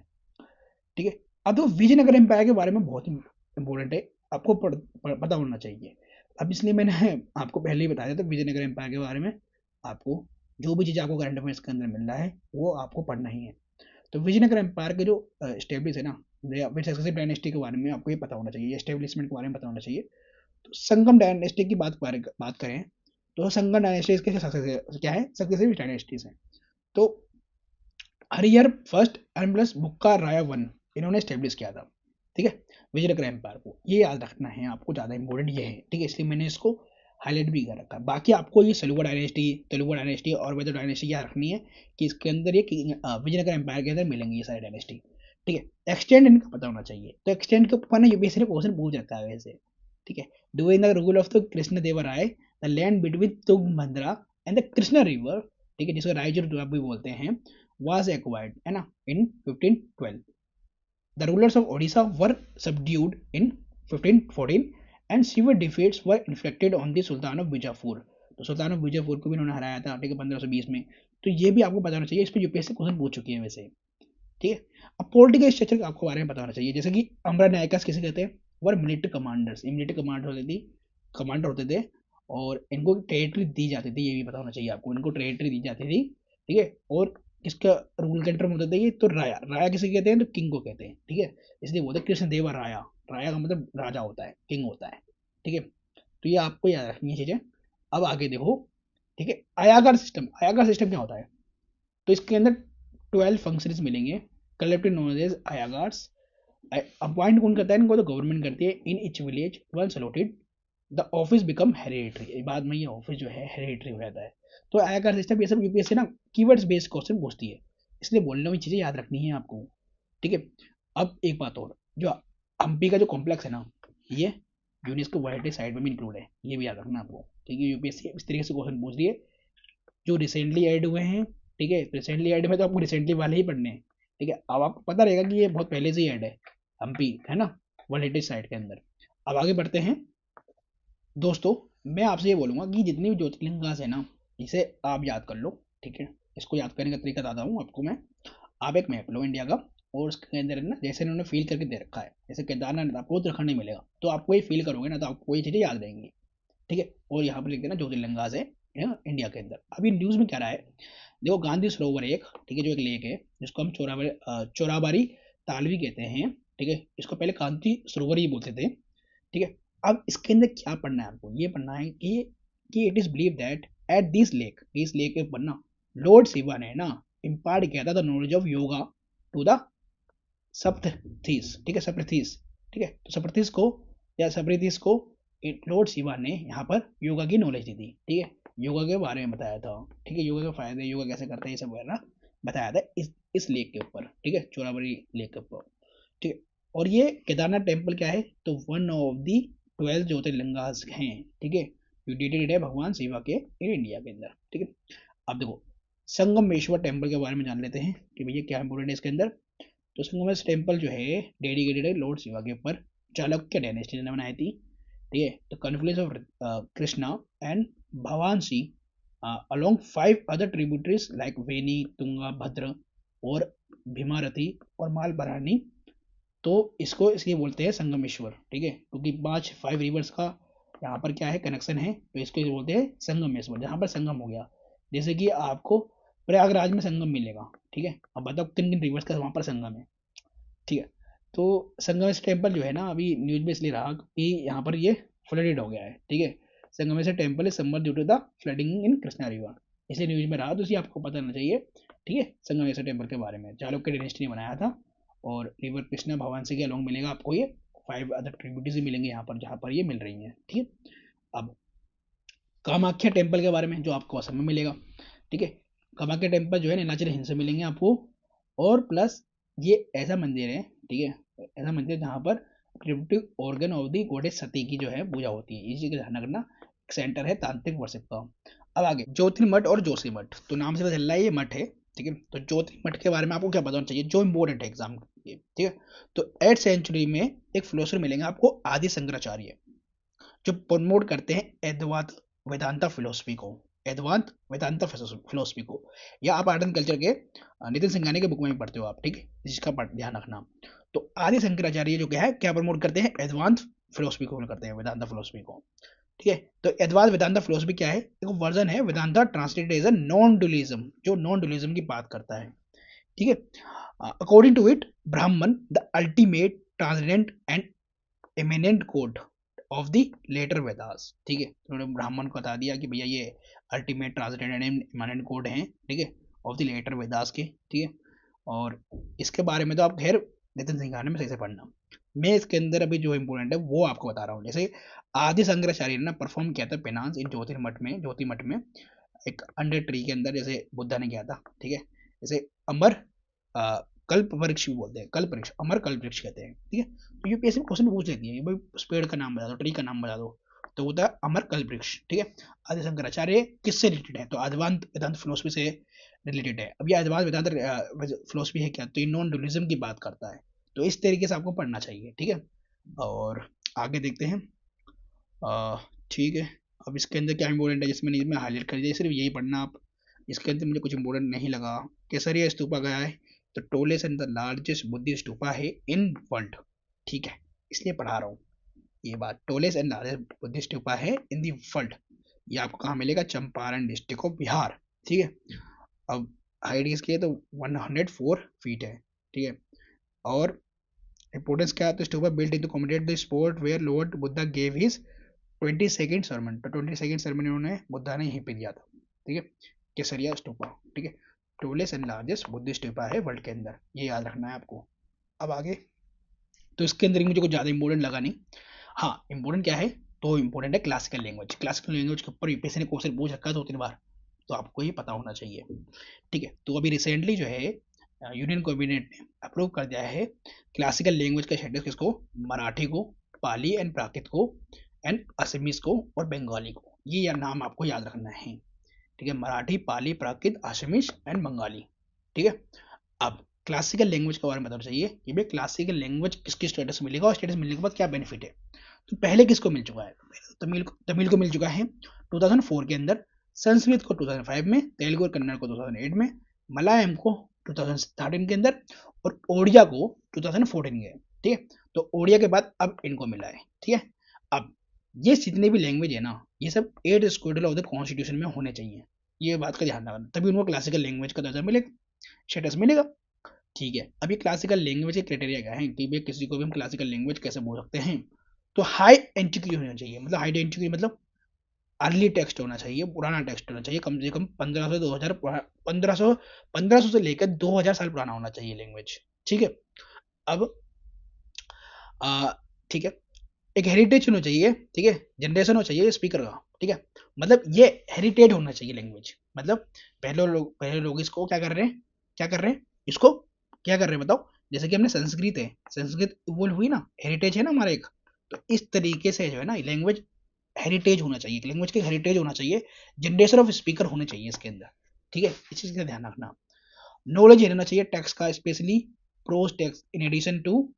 ठीक है। अब तो विजयनगर एम्पायर के बारे में बहुत ही इंपॉर्टेंट है, आपको पता होना चाहिए। अब इसलिए मैंने आपको पहले ही बताया था विजयनगर एम्पायर के बारे में, आपको जो भी चीज़ आपको करंट अफेयर्स के अंदर मिल रहा है वो आपको पढ़ना ही है। तो विजयनगर एम्पायर के जो स्टेब्लिश है ना, या फिर सक्सेसिव डायनेस्टी के बारे में आपको ये पता होना चाहिए, एस्टेब्लिशमेंट के बारे में पता होना चाहिए। तो संगम डायनेस्टी की बात करें तो संगम डायनेस्टी के क्या है, सक्सेसिव डायनेस्टीज हैं। तो Harihar first and plus Bukka Raya one इन्होंने स्टेब्लिश किया था, ठीक है, विजयनगर एम्पायर को। ये याद रखना है आपको, ज़्यादा इंपॉर्टेंट ये है, ठीक है, इसलिए मैंने इसको हाईलाइट भी कर रखा है। बाकी आपको ये सलुगा डायनेस्टी, तेलुगु डायनेस्टी और वैदर डायनेस्टी याद रखनी है कि इसके अंदर ये विजयनगर एम्पायर के अंदर मिलेंगी ये सारी डायनेस्टी, ठीक है। एक्सटेंड इनका पता होना चाहिए, तो एक्सटेंड के ऊपर ना यूपीएससी ने क्वेश्चन पूछ रखा है वैसे, ठीक है। Doing the rule of the Krishna Devaraya the land between Tungabhadra and the Krishna river, ठीक है, जिसको रायचूर भी बोलते हैं, was acquired है ना in 1512. The rulers of Odisha were subdued in 1514 and severe defeats were inflicted on the Sultan of Bijapur. तो सुल्तान of Bijapur को भी उन्होंने हराया था, ठीक है, 1520 में। तो ये भी आपको पता होना चाहिए, इस पर यूपीएससी क्वेश्चन पूछ चुकी है वैसे, ठीक है। अब पॉलिटिकल स्ट्रक्चर आपको बारे में पता होना चाहिए, जैसे कि अमरा नायकस किसे कहते हैं, वर मिलिट्री कमांडर्स, मिलिट्री कमांडर होते थे और इनको टेरिटरी दी जाती थी, ये भी पता होना चाहिए आपको, इनको टेरिटरी दी जाती थी, ठीक है। और किसका रूल के अंडर होता था ये, तो राया, राया किसे कहते हैं, तो किंग को कहते हैं, ठीक है, इसलिए बोलते हैं कृष्ण देवा राया, राया का मतलब राजा होता है, किंग होता है, ठीक है। तो ये आपको याद रखनी है चीजें। अब आगे देखो, ठीक है, आयागार सिस्टम, आयागार सिस्टम क्या होता है, तो इसके अंदर 12 फंक्शंस मिलेंगे, collective known as Ayagars. Appoint कौन करता है इनको, तो गवर्नमेंट करती है। In each village once allotted the office become hereditary, बाद में ये ऑफिस जो है हेरिडिटरी हो जाता है। तो आयकर सिस्टम ये सब यूपीएससी ना कीवर्ड्स बेस्ड क्वेश्चन पूछती है, इसलिए बोलने में चीजें याद रखनी है आपको, ठीक है। अब एक बात और, जो हम्पी का जो कॉम्प्लेक्स है ना, ये यूनेस्को वर्ल्ड हेरिटेज साइट में भी इंक्लूड है, ये भी याद रखना आपको, ठीक है। यूपीएससी इस तरीके से क्वेश्चन पूछ रही है जो रिसेंटली ऐड हुए हैं, ठीक है। रिसेंटली ऐड में तो आपको रिसेंटली वाले ही पढ़ने हैं, ठीक है। अब आपको पता रहेगा कि ये बहुत पहले से ही ऐड है, हम्पी है ना, वर्ल्ड हेरिटेज साइट के अंदर। अब आगे बढ़ते हैं दोस्तों, मैं आपसे ये बोलूंगा कि जितनी भी ज्योतिर्लिंगास है ना, इसे आप याद कर लो, ठीक है। इसको याद करने का तरीका बताता हूँ आपको मैं। आप एक मैप लो इंडिया का, और उसके अंदर ना जैसे इन्होंने फील करके दे रखा है, जैसे केदारनाथ आपको उत्तराखंड नहीं मिलेगा, तो आपको ये फील करोगे ना तो आपको ये चीज़ें याद रहेंगी, ठीक है। और यहाँ पर लिख देना ज्योतिर्लिंगास है इंडिया के अंदर। अभी न्यूज़ में क्या रहा है, देखो गांधी सरोवर एक, ठीक है, जो एक लेक है जिसको हम चोराबारी तालवी कहते हैं, ठीक है। इसको पहले गांधी सरोवर ही बोलते थे, ठीक है। अब इसके अंदर क्या पढ़ना है आपको, ये पढ़ना है कि it is believe that at this lake के ऊपर ना लॉर्ड शिवा ने ना इम्पार्ट किया था the knowledge of yoga to the Saptarishis, ठीक है, सप्तथीस, ठीक है। तो सप्तथीस को या सप्तथीस को लॉर्ड शिवा ने यहाँ पर योगा की नॉलेज दी थी, ठीक है, योगा के बारे में बताया था, ठीक है, योगा के फायदे, योगा कैसे करते हैं, ये सब वगैरह बताया था इस लेक के ऊपर, ठीक है, चोराबारी लेक के ऊपर, ठीक है। और ये केदारनाथ टेम्पल क्या है, तो वन ऑफ दी 12 ज्योतिर्लिंगास हैं, ठीक है, जो डेटेड है भगवान शिवा के इन इंडिया के अंदर, ठीक है। अब देखो संगमेश्वर टेम्पल के बारे में जान लेते हैं कि भैया क्या इंपोर्टेंट है इसके अंदर। तो संगमेश्वर टेम्पल जो है डेडिकेटेड है लॉर्ड शिवा के ऊपर, चालुक्य डायनेस्टी ने बनाई थी, ठीक है। तो confluence of Krishna and Bhavanasi along 5 other tributaries like Veni, Tunga, Bhadra और भीमारथी और मालबरानी, तो इसको इसलिए बोलते हैं संगमेश्वर, ठीक है, क्योंकि 5 रिवर्स का यहाँ पर क्या है कनेक्शन है, तो इसको बोलते हैं संगमेश्वर, जहाँ पर संगम हो गया। जैसे कि आपको प्रयागराज में संगम मिलेगा, ठीक है। अब बताओ किन किन रिवर्स का वहाँ पर संगम है, ठीक है। तो संगमेश्वर टेम्पल जो है ना अभी न्यूज में इसलिए रहा कि यहाँ पर ये फ्लडेड हो गया है, ठीक है। Sangameshwar temple is summer due to the flooding in Krishna river, इसलिए न्यूज में रहा, तो इसे आपको पता होना चाहिए, ठीक है। संगमेश्वर टेम्पल के बारे में चालुक्य डायनेस्टी ने बनाया था, और रिवर कृष्णा भवानसी के अलॉन्ग मिलेगा आपको ये 5 अदर ट्रिब्यूटरीज भी मिलेंगे यहाँ पर, जहाँ पर ये मिल रही हैं, ठीक है। अब कामाख्या टेम्पल के बारे में जो आपको असम में मिलेगा, ठीक है। कामाख्या टेम्पल जो है नीलाचल हिल्स में मिलेंगे आपको, और प्लस ये ऐसा मंदिर है, ठीक है, ऐसा मंदिर जहाँ पर reproductive organ of the goddess Sati की जो है पूजा होती है, इसी का ध्यान रखना, एक सेंटर है तांत्रिक वर्शिप का। अब आगे ज्योतिर्मठ और जोशीमठ, तो नाम से पता चल रहा है ये मठ है, ठीक है। तो ज्योतिर्मठ के बारे में आपको क्या पता होना चाहिए जो इंपॉर्टेंट है एग्जाम के, ठीक है। तो 8th सेंचुरी में एक फिलोसफर मिलेंगे आपको आदि शंकराचार्य, जो प्रमोट करते हैं एडवांत वेदांता फिलोसफी को, एडवांत वेदांता फिलोसफी को, या आप आर्ट एंड कल्चर के नितिन सिंघानिया के बुक में भी पढ़ते हो आप, ठीक है, जिसका ध्यान रखना। तो आदि शंकराचार्य जो क्या है क्या प्रमोट करते हैं, एडवांस फिलोसफी को करते हैं, वेदांता फिलोसफी को, ठीक है। तो एडवांस वेदांता फिलोसफी क्या है, एक वर्जन है Vedanta translated as a non dualism, जो नॉन डुअलिज्म की बात करता है, ठीक है। According to it Brahman the ultimate transcendent and eminent code of the later Vedas. ठीक है, उन्होंने ब्राह्मण को बता दिया कि भैया ये ultimate transcendent and eminent code हैं, ठीक है, ऑफ द लेटर वेदास के। ठीक है, और इसके बारे में तो आप खैर नितिन सिंघानिया में सही से पढ़ना। मैं इसके अंदर अभी जो इम्पोर्टेंट है वो आपको बता रहा हूँ। जैसे आदि शंकराचार्य ने ना परफॉर्म किया था पेनांस इन ज्योतिर्मठ में एक अंडर ट्री के अंदर, जैसे बुद्धा ने किया था। ठीक है, जैसे अमर कल्प वृक्ष भी बोलते हैं, कल्प वृक्ष, अमर कल्प वृक्ष कहते हैं। ठीक है, तो यूपीएससी में क्वेश्चन पूछ लेती है भाई उस पेड़ का नाम बता दो, ट्री का नाम बता दो, तो वो था अमर कल्प वृक्ष। ठीक है, आदि शंकराचार्य किससे रिलेटेड है, तो अद्वैत वेदांत फिलोसफी से रिलेटेड है। अब ये अद्वैत वेदांत फिलोसफी है क्या, तो ये नॉन डुअलिज्म की बात करता है। तो इस तरीके से आपको पढ़ना चाहिए। ठीक है, और आगे देखते हैं। ठीक है, अब इसके अंदर क्या इंपॉर्टेंट है जिसमें मैं हाईलाइट कर दिया, सिर्फ यही पढ़ना आप। इसके अंदर मुझे कुछ इंपॉर्टेंट नहीं लगा। केसरिया स्तूपा गया है, तो tallest and the largest Buddhist stupa है इन वर्ल्ड। ठीक है, इसलिए पढ़ा रहा हूँ ये बात, टोलेस एंड लार्जेस्ट बुद्धिस्ट स्तूपा है इन दी वर्ल्ड। ये आपको कहाँ मिलेगा, चंपारण डिस्ट्रिक्ट ऑफ बिहार। ठीक है, अब हाइट इसकी है तो 104 फीट है। ठीक है, और इंपोर्टेंस क्या है, तो stupa built in to commemorate the spot where lord Buddha gave his 22nd sermon, तो 22nd sermon इन्होंने बुद्धा ने यहीं पे दिया था। ठीक है, केसरिया स्तूपा। ठीक है, tallest and largest Buddhist stupa है वर्ल्ड के अंदर, ये याद रखना है आपको। अब आगे, तो इसके अंदर मुझे कुछ ज़्यादा इंपॉर्टेंट लगा नहीं। हाँ, इंपॉर्टेंट क्या है, तो इंपॉर्टेंट है क्लासिकल लैंग्वेज। क्लासिकल लैंग्वेज के ऊपर यूपीएससी ने क्वेश्चन पूछ रखा है 2-3 बार, तो आपको ये पता होना चाहिए। ठीक है, तो अभी रिसेंटली जो है यूनियन कैबिनेट ने अप्रूव कर दिया है क्लासिकल लैंग्वेज का स्टेटस किसको, मराठी को, पाली एंड प्राकृत को, एंड असमीज को और बंगाली को। ये नाम आपको याद रखना है। ठीक है, मराठी, पाली, प्राकृत, असमीज एंड बंगाली। ठीक है, अब क्लासिकल लैंग्वेज के बारे में बताना चाहिए कि भाई क्लासिकल लैंग्वेज किसकी स्टेटस मिलेगा और स्टेटस मिलने के बाद क्या बेनिफिट है। तो पहले किसको मिल चुका है, तमिल को मिल चुका है 2004 के अंदर, संस्कृत को 2005 में, तेलुगु और कन्नड़ को 2008 में, मलयालम को 2013 के अंदर, और ओडिया को 2014 के। ठीक है, तो ओडिया के बाद अब इनको मिला है। ठीक है, अब ये जितने भी लैंग्वेज है ना, ये सब 8 शेड्यूल ऑफ द कॉन्स्टिट्यूशन में होने चाहिए। ये बात का ध्यान रखना, तभी उनको क्लासिकल लैंग्वेज का दर्जा मिलेगा, स्टेटस मिलेगा। ठीक है, अभी क्लासिकल लैंग्वेज के क्राइटेरिया क्या है कि भाई किसी को भी हम क्लासिकल लैंग्वेज कैसे बोल सकते हैं, तो हाई एंटिक्यूटी होना चाहिए। मतलब हाई एंटिक्यूटी मतलब अर्ली टेक्स्ट होना चाहिए, पुराना टेक्स्ट होना चाहिए, कम से कम 1500 से लेकर 2000 साल पुराना होना चाहिए लैंग्वेज। ठीक है, अब ठीक है, एक हेरिटेज होना चाहिए। ठीक है, जनरेशन होना चाहिए स्पीकर का। ठीक है, मतलब ये हेरिटेज होना चाहिए लैंग्वेज। मतलब पहले लोग इसको क्या कर रहे हैं, इसको क्या कर रहे हैं बताओ। जैसे कि हमने संस्कृत है, संस्कृत इवोल्व हुई ना, हेरिटेज है ना हमारा एक, तो इस तरीके से जो है ना लैंग्वेज हेरिटेज होना चाहिए, लैंग्वेज के हेरिटेज होना चाहिए, जनरेशन ऑफ स्पीकर होने चाहिए इसके अंदर। ठीक है, इस चीज का ध्यान रखना। नॉलेज रहना चाहिए टेक्स्ट का, specially prose text in addition to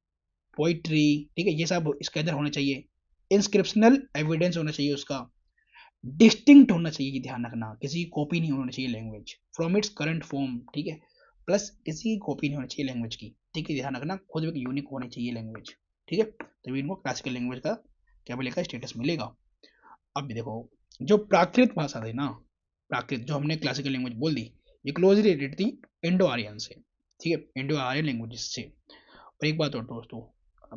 poetry. ठीक है, ये सब इसके अंदर होना चाहिए। इंस्क्रिप्शनल एविडेंस होना चाहिए उसका, डिस्टिंक्ट होना चाहिए, ये ध्यान रखना, किसी की कॉपी नहीं होना चाहिए language from its current form. ठीक है, प्लस किसी की कॉपी नहीं होनी चाहिए लैंग्वेज की। ठीक है, ध्यान रखना, खुद एक यूनिक होनी चाहिए लैंग्वेज। ठीक है, तभी इनको क्लासिकल लैंग्वेज का क्या मिलेगा, स्टेटस मिलेगा। अब देखो, जो प्राकृत भाषा थी ना, प्राकृत जो हमने क्लासिकल लैंग्वेज बोल दी, ये क्लोजली रिलेटेड थी इंडो आर्यन से। ठीक है, इंडो आर्यन लैंग्वेज से। और एक बात और दोस्तों,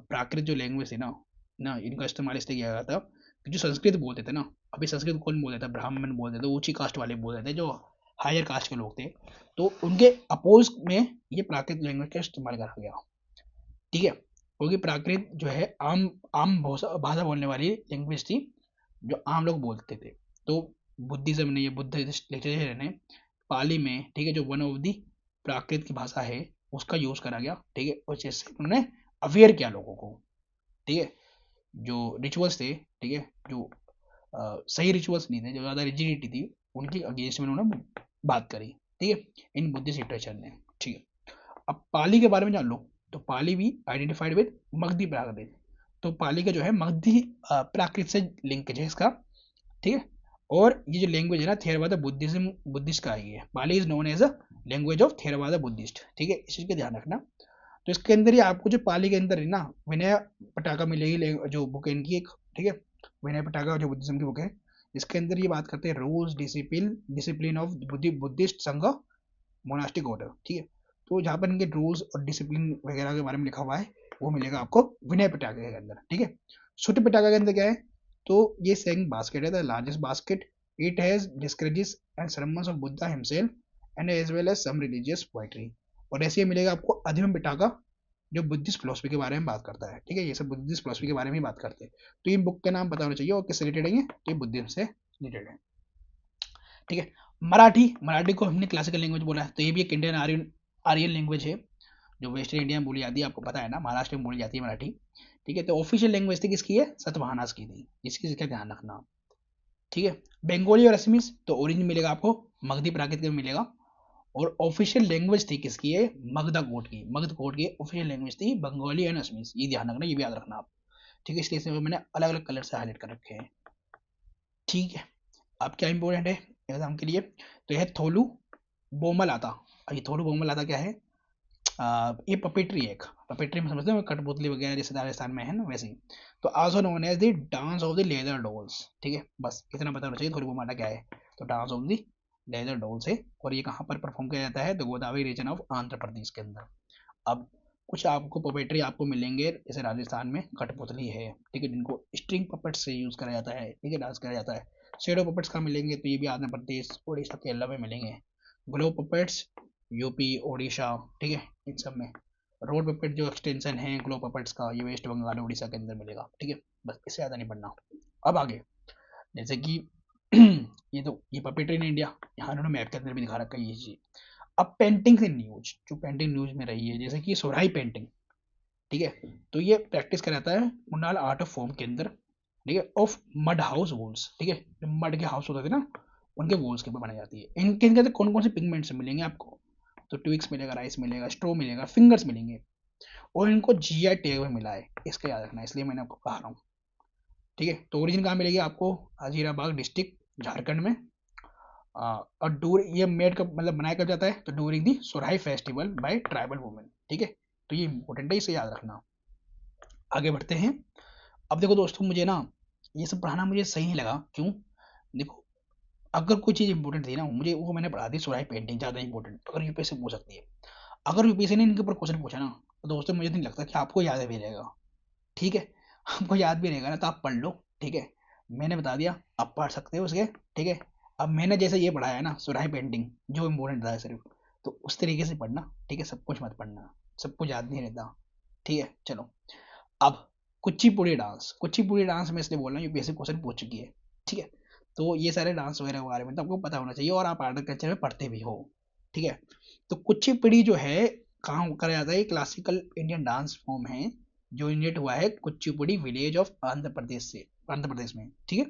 प्राकृत जो लैंग्वेज थी ना ना इनका इस्तेमाल इसलिए किया गया था कि जो संस्कृत बोलते थे ना, अभी संस्कृत कौन बोलते थे, ब्राह्मण बोलते थे, ऊंची कास्ट वाले बोलते थे, जो हायर कास्ट के लोग थे, तो उनके अपोज में ये प्राकृत लैंग्वेज का इस्तेमाल करा गया। ठीक है, क्योंकि प्राकृत जो है आम आम भाषा बोलने वाली लैंग्वेज थी, जो आम लोग बोलते थे। तो बुद्धिज्म ने, ये बुद्धिस्ट लिटरेचर ने पाली में, ठीक है, जो वन ऑफ दी प्राकृत की भाषा है उसका यूज करा गया। ठीक है, और जैसे उन्होंने अवेयर किया लोगों को। ठीक है, जो रिचुअल्स थे, ठीक है, जो सही रिचुअल्स नहीं थे, जो ज़्यादा रिजिडिटी थी, उनके अगेंस्ट में उन्होंने बात करी। ठीक है, इन बुद्धिस्ट लिटरेचर ने। ठीक है, अब पाली के बारे में जान लो, तो पाली भी आइडेंटिफाइड विद मगधी प्राकृत, तो पाली का जो है मगधी प्राकृत से लिंकेज है इसका। ठीक है, और ये जो लैंग्वेज है ना थेरवादा बुद्धिज्म, बुद्धिस्ट का ही है। Pali is known as a language of Theravada Buddhist. ठीक है, इस चीज का ध्यान रखना। तो इसके अंदर ही आपको जो पाली के अंदर है ना विनय पटाका मिलेगी, जो बुक है इनकी एक। ठीक है, विनय पटाका जो बुद्धिज्म की बुक है, इसके अंदर ये बात करते हैं रूल्स डिसिप्लिन ऑफ बुद्धिस्ट संघ मोनास्टिक ऑर्डर। ठीक है, तो जहाँ पर इनके रूल्स और डिसिप्लिन वगैरह के बारे में लिखा हुआ है वो मिलेगा आपको विनय पिटका के अंदर, ठीक है। सुट पिटका के अंदर क्या है, तो ये सेइंग बास्केट है, the largest basket, it has discourses and sermons of Buddha himself and as well as some religious poetry. और ऐसे ही मिलेगा आपको अधिम पिटाका जो बुद्धिस्ट फिलोसफी के बारे में बात करता है, ठीक है। ये सब बुद्धिस्ट फिलोसफी के बारे में ही बात करते हैं। तो ये बुक का नाम पता होना चाहिए और किससे रिलेटेड है ये, तो ये बुद्धिज्म से रिलेटेड है, ठीक है। मराठी को हमने क्लासिकल लैंग्वेज बोला है, तो ये भी एक इंडियन आर्यन आर्यन लैंग्वेज है जो वेस्टर्न इंडिया में बोली जाती है, आपको पता है ना, महाराष्ट्र में बोली जाती है मराठी, ठीक है। तो ऑफिशियल लैंग्वेज थी किसकी है, सतवाहनास की थी, जिसका ध्यान रखना, ठीक है। बंगाली और असमीज तो ओरिजिन मिलेगा आपको मगधी प्राकृत में मिलेगा, और ऑफिशियल लैंग्वेज थी किसकी है, मगध कोट की ऑफिशियल लैंग्वेज थी बंगाली एंड असमीज, ये ध्यान रखना, ये भी याद रखना आप, ठीक है। इसलिए मैंने अलग अलग कलर से हाईलाइट कर रखे हैं, ठीक है। अब क्या इंपॉर्टेंट है एग्जाम के लिए, तो यह थोलू बोमलाता। अब ये थोलू बोमलाता क्या है, ये पपेट्री है, एक पपेट्री में समझते हैं कठपुतली वगैरह जैसे राजस्थान में है ना, वैसे ही। तो also known as the dance of the leather dolls, ठीक है, बस इतना पता होना चाहिए थोड़ी बोमाटा क्या है। तो dance of the leather dolls है, और ये कहाँ पर परफॉर्म किया जाता है, तो गोदावरी रीजन ऑफ आंध्र प्रदेश के अंदर। अब कुछ आपको पपेट्री आपको मिलेंगे, जैसे राजस्थान में कठपुतली है, ठीक है, जिनको स्ट्रिंग पपेट से यूज करा जाता है, ठीक है, डांस करा जाता है। शेडो पपेट्स कहाँ मिलेंगे, तो ये भी आंध्र प्रदेश, उड़ीसा, केरला में मिलेंगे। ग्लो पपेट्स यूपी, ओडिशा, ठीक है, इन सब में। रोड पपेट जो एक्सटेंशन है ग्लो पपेट्स का, ये वेस्ट बंगाल उड़ीसा के अंदर मिलेगा, ठीक है। बस इससे ज़्यादा नहीं पढ़ना। अब आगे जैसे कि ये पपेट्री इन इंडिया, यहाँ उन्होंने मैप के अंदर भी दिखा रखा है ये चीज। अब पेंटिंग इन न्यूज, जो पेंटिंग न्यूज में रही है, जैसे कि सोराई पेंटिंग, ठीक है, तो ये प्रैक्टिस कराता है मुन्नाल आर्ट ऑफ फॉर्म के अंदर, ठीक है, ऑफ मड हाउस वॉल्स, ठीक है, जो मड के हाउस होते थे ना, उनके वॉल्स के ऊपर बनाई जाती है। इनके इनके कौन कौन से पिगमेंट्स मिलेंगे आपको, तो ट्विक्स मिलेगा, राइस मिलेगा, स्ट्रो मिलेगा, फिंगर्स मिलेंगे, और इनको जीआई टैग में मिला है, इसका याद रखना है, इसलिए मैंने आपको कहा रहा हूँ, ठीक है। तो ओरिजिन कहाँ मिलेगी आपको, हजीराबाग डिस्ट्रिक्ट झारखंड में। और डूर ये मेड कब मतलब बनाया कब जाता है, तो डूरिंग दी सोराई फेस्टिवल बाय ट्राइबल वुमेन, ठीक है। तो ये इंपॉर्टेंट है, इसे याद रखना। आगे बढ़ते हैं। अब देखो दोस्तों, मुझे ना ये सब पढ़ाना मुझे सही नहीं लगा, क्यों, देखो अगर कोई चीज़ इंपॉर्टेंट थी ना मुझे, वो मैंने पढ़ा दी, सोराई पेंटिंग ज़्यादा इंपॉर्टेंट, अगर यूपीएससी पूछ सकती है। अगर यूपीएससी ने इनके ऊपर क्वेश्चन पूछा ना, तो दोस्तों मुझे नहीं लगता कि आपको याद भी रहेगा, ठीक है। आपको याद भी रहेगा ना तो आप पढ़ लो, ठीक है। मैंने बता दिया, आप पढ़ सकते हो उसके, ठीक है। अब मैंने जैसे ये पढ़ाया है ना सुराही पेंटिंग, जो इम्पोर्टेंट था है सिर्फ, तो उस तरीके से पढ़ना, ठीक है, सब कुछ मत पढ़ना, सब कुछ याद नहीं रहता, ठीक है। चलो अब कुचिपुड़ी डांस में इसलिए बोल रहा हूँ यूपीएससी क्वेश्चन पूछ चुकी है, ठीक है। तो ये सारे डांस वगैरह के बारे में तो आपको पता होना चाहिए, और आप आर्ट कल्चर में पढ़ते भी हो, ठीक है। तो कुचिपुड़ी जो है कहाँ करा जाता है, क्लासिकल इंडियन डांस फॉर्म है जो इनिट हुआ है कुचिपुड़ी विलेज ऑफ आंध्र प्रदेश में, ठीक है।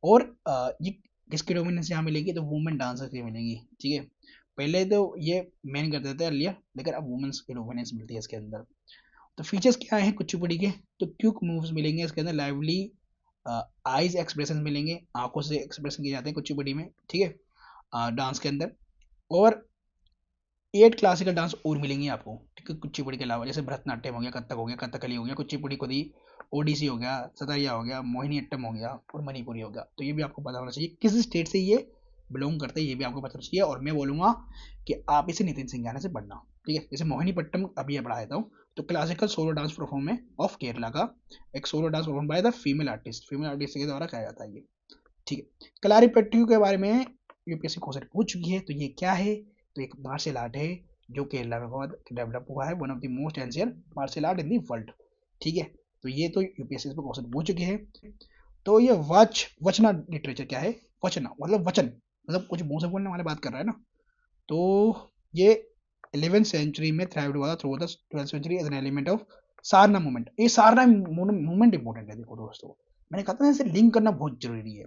और ये किसकी डोमिनेंस यहाँ मिलेगी, तो वुमेन डांसर की मिलेगी, ठीक है। पहले तो ये मैन करते थे अर्लियर, लेकिन अब वुमेन्स की डोमिनेंस मिलती है इसके अंदर। तो फीचर्स क्या है कुचिपुड़ी के, तो क्विक मूव्स मिलेंगे इसके अंदर, लाइवली आईज एक्सप्रेशन मिलेंगे, आंखों से एक्सप्रेशन किए जाते हैं कुचिपुड़ी में, ठीक है, डांस के अंदर। और 8 क्लासिकल डांस और मिलेंगे आपको, ठीक है, कुचिपुड़ी के अलावा, जैसे भरतनाट्यम हो गया, कथक हो गया, कथकली हो गया, कुचिपुड़ी को दी, ओडिसी हो गया, सतारिया हो गया, मोहिनी अट्टम हो गया, और मणिपुरी हो गया। तो ये भी आपको पता होना चाहिए किस स्टेट से ये बिलोंग करते हैं, ये भी आपको पता होना चाहिए। और मैं बोलूंगा कि आप इसे नितिन सिंघाना से पढ़ना, ठीक है। जैसे मोहिनी पट्टम अभी ये पढ़ा देता हूँ, तो क्लासिकल सोलो डांस परफॉर्म है ऑफ केरला का, एक solo dance perform by the female artist के द्वारा किया जाता है ये, ठीक है। कलारी पट्टू के बारे में यूपीएससी क्वेश्चन पूछ चुकी है, तो ये क्या है, तो एक मार्शल आर्ट है जो केरला में बहुत डेवलप हुआ है, one of the most ancient martial art in the world, ठीक है। तो ये तो यूपीएससी पे क्वेश्चन पूछ चुके हैं। तो ये वचना लिटरेचर क्या है, वचना मतलब वचन, मतलब कुछ मुंह से बोलने वाले बात कर रहा है ना। तो ये 11th सेंचुरी में थ्राइव्ड हुआ था through the 12th century as an element of Sharana movement. ये सारना मूवमेंट इंपॉर्टेंट है, देखो दोस्तों मैंने कहा था इसे लिंक करना बहुत जरूरी है,